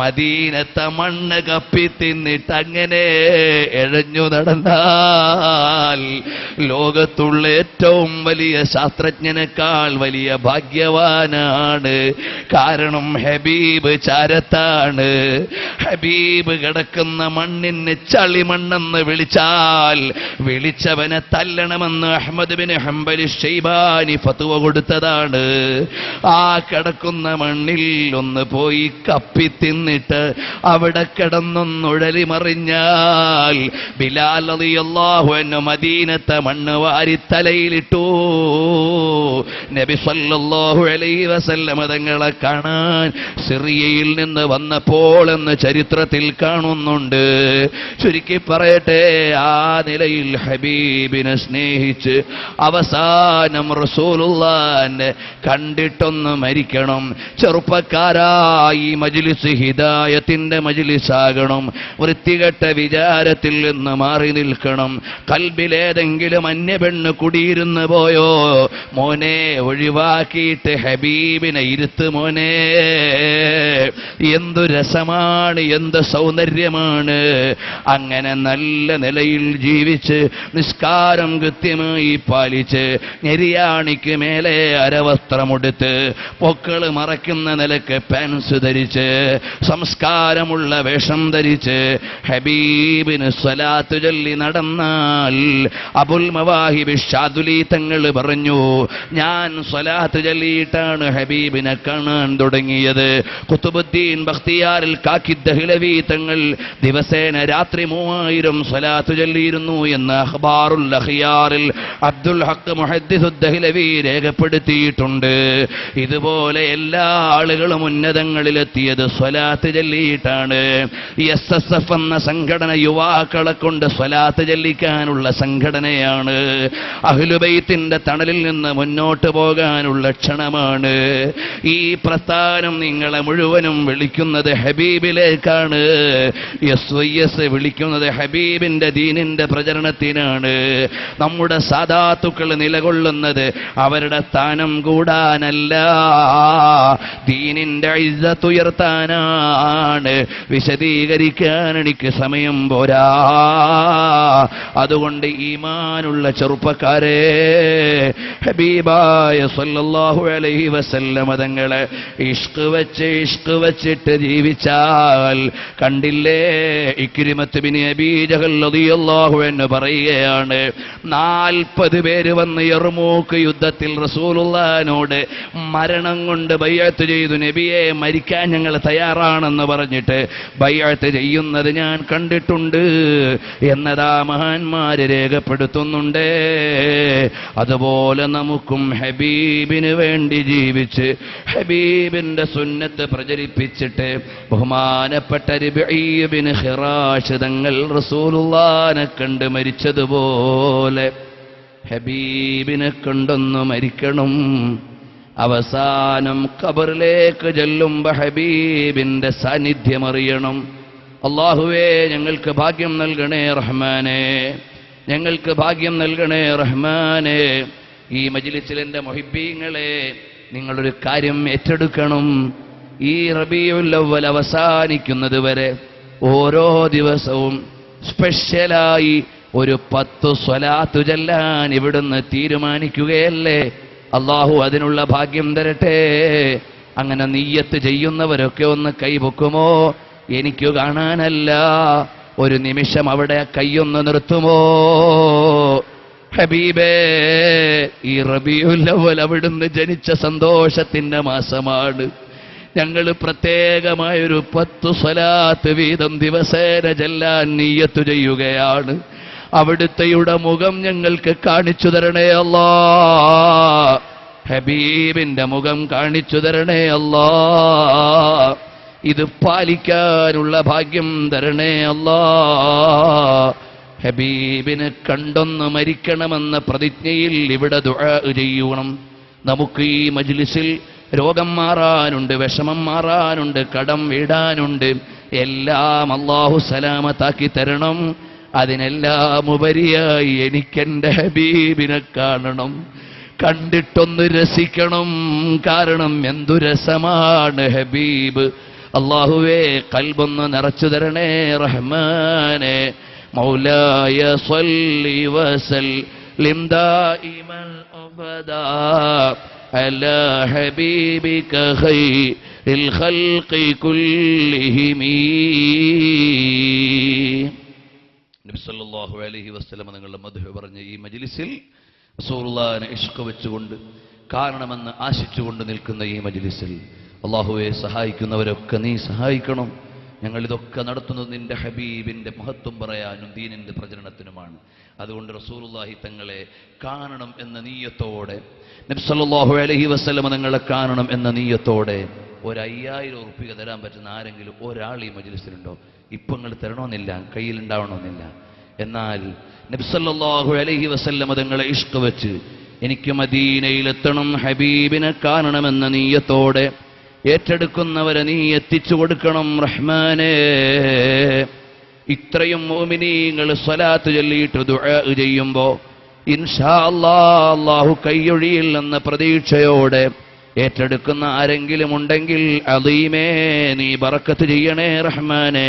മദീനത്തെ മണ്ണ് കപ്പി തിന്നിട്ട് അങ്ങനെ എഴഞ്ഞു നടന്നാൽ ലോകത്തുള്ള ഏറ്റവും വലിയ ശാസ്ത്രജ്ഞനേക്കാൾ വലിയ ഭാഗ്യവാനാണ്. കാരണം ഹബീബ് ചാരത്താണ്. ഹബീബ് കിടക്കുന്ന മണ്ണിന് ചളിമണ്ണെന്ന് വിളിച്ചാൽ വിളിച്ചവനെ തല്ലണമെന്ന് അഹ്മദ് ബിൻ ഹംബൽ ശൈബാനി ഫത്വ കൊടുത്തതാണ്. ആ കിടക്കുന്ന മണ്ണിൽ ഒന്ന് പോയി കപ്പി തിന്നിട്ട് അവിടെ കിടന്നൊന്നുഴലി മറിഞ്ഞാൽ ബിലാൽ റളിയല്ലാഹു അൻഹു മദീനത്തെ മണ്ണ് വാരി തലയിലിട്ടു. നബി സല്ലല്ലാഹു അലൈഹി വസല്ലം തങ്ങളെ കാണാൻ സിറിയയിൽ നിന്ന് വന്നപ്പോൾ എന്ന് ചരിത്രത്തിൽ കാണുന്നുണ്ട്. ചുരുക്കി പറയട്ടെ, ആ നിലയിൽ ഹബീബിനെ സ്നേഹിച്ച് അവസാനം റസൂലുള്ളാഹിനെ കണ്ടിട്ടൊന്ന് മരിക്കണം. ചെറുപ്പക്കാരായി മജ്ലിസ് ഹിദായത്തിന്റെ മജ്ലിസാകണം. വൃത്തികെട്ട വിചാരത്തിൽ നിന്ന് മാറി നിൽക്കണം. കൽബിലേതെങ്കിലും അന്യപെണ്ണ് കുടിയിരുന്നു പോയോ, മോനെ ഒഴിവാക്കിയിട്ട് ഹബീബിനെ ഇരുത്ത് മോനെ. എന്തു രസമാണ്, എന്ത് സൗന്ദര്യമാണ്. അങ്ങനെ നല്ല നിലയിൽ ജീവിച്ച് നിസ്കാരം കൃത്യമായി പാലിച്ച് ഞെരിയാണിക്ക് മേലെ അരവസ്ത്രമെടുത്ത് പൊക്കള് മറയ്ക്കുന്ന നിലക്ക് പാൻസ് ധരിച്ച് സംസ്കാരമുള്ള വേഷം ധരിച്ച് ഹബീബിന് സ്വലാത്ത് ചൊല്ലി നടന്നാൽ അബുൽ മവാഹിബ് ഷാദുലി തങ്ങൾ പറഞ്ഞു, ഞാൻ സ്വലാത്ത് ചൊല്ലിയിട്ടാണ് ഹബീബിനെ കാണാൻ തുടങ്ങിയത്. ഖുതുബുദ്ദീൻ ബഖ്തിയാറിൽ കാക്കി ദഹ്ലവി തങ്ങൾ ദിവസേന രാത്രി 3000 സ്വലാത്ത് ചൊല്ലിയിരുന്നു എന്ന് അഖ്ബാറുൽ അഖ്യാറിൽ അബ്ദുൽ ഹഖ് മുഹദ്ദിസുദ് ദഹ്ലവി രേഖപ്പെടുത്തിയിട്ടുണ്ട്. ഇതുപോലെ എല്ലാ ആളുകളും ഉന്നതങ്ങളിലെത്തിയത് സ്വലാത്ത് ചൊല്ലിയിട്ടാണ്. SSF എന്ന സംഘടന യുവാക്കളെ കൊണ്ട് സ്വലാത്ത് ചൊല്ലിക്കാനുള്ള സംഘടനയാണ്. അഹ്ലുബൈത്തിന്റെ തണലിൽ നിന്ന് മുന്നോട്ട് പോകാനുള്ള ക്ഷണമാണ്. ഈ പ്രസ്ഥാനം നിങ്ങളെ മുഴുവനും വിളിക്കുന്നത് ഹബീബിലേക്കാണ്. SYS വിളിക്കുന്നത് ഹബീബിന്റെ ദീനിന്റെ പ്രചരണത്തിനാണ്. നമ്മുടെ സാദാത്തുക്കൾ നിലകൊള്ളുന്നത് അവരുടെ സ്ഥാനം കൂടാനല്ല, ദീനിന്റെ ഇസ്സത്ത് ഉയർത്താനാണ്. വിശദീകരിക്കാൻ എനിക്ക് സമയം പോരാ. അതുകൊണ്ട് ഈമാനുള്ള ചെറുപ്പക്കാരെ, ഹബീബായ സല്ലല്ലാഹു അലൈഹി വസല്ലം തങ്ങളെ ഇഷ്ക് വെച്ചിട്ട് ജീവിച്ചാൽ കണ്ടില്ലേ. ഇക്രിമത്ത് ബിൻ അബീ ജഹൽ റളിയല്ലാഹു അൻഹു പറയുകയാണ്, 40 പേര് വന്ന് യർമൂക്ക് യുദ്ധത്തിൽ റസൂലുള്ളാഹിനോട് മരണം കൊണ്ട് ബൈഅത്ത് ചെയ്തു. നബിയെ, മരിക്കാൻ ഞങ്ങൾ തയ്യാറാണെന്ന് പറഞ്ഞിട്ട് ബൈഅത്ത് ചെയ്യുന്നത് ഞാൻ കണ്ടിട്ടുണ്ട് എന്നതാ മഹാന്മാര് രേഖപ്പെടുത്തുന്നുണ്ട്. അതുപോലെ നമുക്കും ഹബീബിന് വേണ്ടി ജീവിച്ച് ഹബീബിന്റെ സുന്നത്ത് പ്രചരിപ്പിച്ചിട്ട് ബഹുമാനപ്പെട്ട റിബഈ ബിൻ ഖിറാശ് തങ്ങൾ റസൂലുള്ളാഹിനെ കണ്ട് മരിച്ചതുപോലെ ഹബീബിനെ കൊണ്ടൊന്ന് മരിക്കണം. അവസാനം ഖബറിലേക്ക് ചെല്ലുമ്പോൾ ഹബീബിന്റെ സാന്നിധ്യം അറിയണം. അല്ലാഹുവേ, ഞങ്ങൾക്ക് ഭാഗ്യം നൽകണേ റഹ്മാനേ, ഞങ്ങൾക്ക് ഭാഗ്യം നൽകണേ റഹ്മാനേ. ഈ മജ്ലിസിൽ എൻ്റെ മുഹിബ്ബീങ്ങളെ, നിങ്ങളൊരു കാര്യം ഏറ്റെടുക്കണം. ഈ റബീഉൽ അവ്വൽ അവസാനിക്കുന്നത് വരെ ഓരോ ദിവസവും സ്പെഷ്യലായി ഒരു 10 സ്വലാത്ത് ചൊല്ലാൻ ഇവിടുന്ന് തീരുമാനിക്കുകയല്ലേ. അള്ളാഹു അതിനുള്ള ഭാഗ്യം തരട്ടെ. അങ്ങനെ നിയ്യത്ത് ചെയ്യുന്നവരൊക്കെ ഒന്ന് കൈപൊക്കുമോ? എനിക്ക് കാണാനല്ല, ഒരു നിമിഷം അവിടെ കൈയൊന്ന് നിർത്തുമോ? ഹബീബേ, ഈ റബീഉൽ അവ്വൽ അവിടുന്ന് ജനിച്ച സന്തോഷത്തിന്റെ മാസമാണ്. ഞങ്ങൾ പ്രത്യേകമായൊരു 10 സ്വലാത്ത് വീതം ദിവസേന ചൊല്ലാൻ നിയ്യത്ത് ചെയ്യുകയാണ്. അവിടുത്തെയുടെ മുഖം ഞങ്ങൾക്ക് കാണിച്ചു തരണേ അല്ലാ. ഹബീബിന്റെ മുഖം കാണിച്ചു തരണേ അല്ലാ. ഇത് പാലിക്കാനുള്ള ഭാഗ്യം തരണേ അല്ലാ. ഹബീബിനെ കണ്ടൊന്ന് മരിക്കണമെന്ന പ്രതിജ്ഞയിൽ ഇവിടെ ദുആ ചെയ്യണം. നമുക്ക് ഈ മജ്ലിസിൽ രോഗം മാറാനുണ്ട്, വിഷമം മാറാനുണ്ട്, കടം വീടാനുണ്ട്. എല്ലാം അല്ലാഹു സലാമത്താക്കി തരണം. അതിനെല്ലാം ഉപരിയായി എനിക്കെൻ്റെ ഹബീബിനെ കാണണം, കണ്ടിട്ടൊന്ന് രസിക്കണം. കാരണം എന്തു രസമാണ് ഹബീബ്. അല്ലാഹുവേ, ഖൽബൊന്ന് നിറച്ചു തരണേ റഹ്മാനേ. മൗലായ സ്വല്ലി വസല്ലിം ദായിമൻ അബദാ അലാ ഹബീബിക ഖൈറിൽ ഖൽഖി കുല്ലിഹിം. നബി സല്ലല്ലാഹു അലൈഹി വസല്ലം നിങ്ങളുടെ മദ്ഹ് പറഞ്ഞ ഈ മജ്ലിസിൽ റസൂലുള്ളാഹിനെ ഇഷ്ക് വെച്ചുകൊണ്ട് കാരണമെന്ന് ആശിച്ചുകൊണ്ട് നിൽക്കുന്ന ഈ മജ്ലിസിൽ അല്ലാഹുവെ സഹായിക്കുന്നവരൊക്കെ നീ സഹായിക്കണം. ഞങ്ങളിതൊക്കെ നടത്തുന്നത് നിന്റെ ഹബീബിന്റെ മഹത്വം പറയാനും ദീനിന്റെ പ്രചരണത്തിനുമാണ്. അതുകൊണ്ട് റസൂലുള്ളാഹി തങ്ങളെ കാണണം എന്ന നീയത്തോടെ, നബി സല്ലല്ലാഹു അലൈഹി വസല്ലം നിങ്ങളെ കാണണം എന്ന നീയത്തോടെ 5000 ഉറുപ്പിക തരാൻ പറ്റുന്ന ആരെങ്കിലും ഒരാൾ ഈ മജ്ലിസിലുണ്ടോ? ഇപ്പം നിങ്ങൾ തരണമെന്നില്ല, കയ്യിലുണ്ടാവണമെന്നില്ല. എന്നാൽ നബി സല്ലല്ലാഹു അലൈഹി വസല്ലം തങ്ങളെ ഇഷ്ക് വെച്ച് എനിക്ക് മദീനയിലെത്തണം, ഹബീബിനെ കാണണമെന്ന നീയത്തോടെ ഏറ്റെടുക്കുന്നവരെ നീ എത്തിച്ചു കൊടുക്കണം റഹ്മാനേ. ഇത്രയും മുഅ്മിനീങ്ങൾ സ്വലാത്ത് ചൊല്ലിയിട്ട് ദുആ ചെയ്യുമ്പോൾ ഇൻഷാ അല്ലാഹ് അല്ലാഹു കൈയൊഴിയില്ലെന്ന പ്രതീക്ഷയോടെ ഏറ്റെടുക്കുന്ന ആരെങ്കിലും ഉണ്ടെങ്കിൽ അദീമേ നീ ബറക്കത്ത് ചെയ്യണേ റഹ്മാനേ,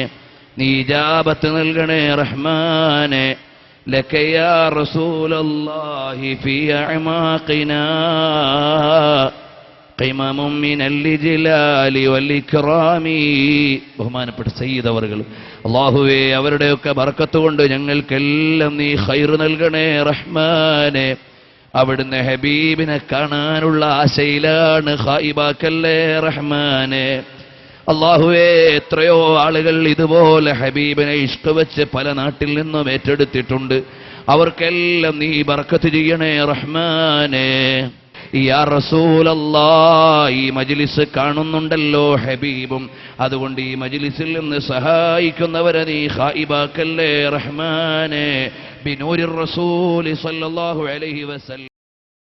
നീ ഇജാബത്ത് നൽകണേ റഹ്മാനേ. ലക യാ റസൂലല്ലാഹി ഫീ അഅമാഖിനാ ഖിമമും മിനൽ ഇജ്ലാലി വൽ ഇക്റാമി. ബഹുമാനപ്പെട്ട സയ്യിദ് അവർകൾ, അല്ലാഹുവേ, അവരുടെയൊക്കെ ബർക്കത്ത് കൊണ്ട് ഞങ്ങൾക്കെല്ലാം നീ ഖൈർ നൽകണേ റഹ്മാനേ. അവിടുന്ന് ഹബീബിനെ കാണാനുള്ള ആശയിലാണ്, ഖായിബാക്കല്ലേ റഹ്മാനേ. അല്ലാഹുവേ, എത്രയോ ആളുകൾ ഇതുപോലെ ഹബീബിനെ ഇഷ്ക് വെച്ച് പല നാട്ടിൽ നിന്നും ഏറ്റെടുത്തിട്ടുണ്ട്. അവർക്കെല്ലാം നീ ബർക്കത്ത് ചെയ്യണേ റഹ്മാനേ. യാ റസൂലല്ലാഹ്, ഈ മജ്ലിസ് കാണുന്നുണ്ടല്ലോ ഹബീബും, അതുകൊണ്ട് ഈ മജ്ലിസിൽ നിന്ന് സഹായിക്കുന്നവരെ നീ ഖായിബാക്കല്ലേ റഹ്മാനേ. ബിനൂരിർ റസൂൽ സല്ലല്ലാഹു അലൈഹി വസല്ലം.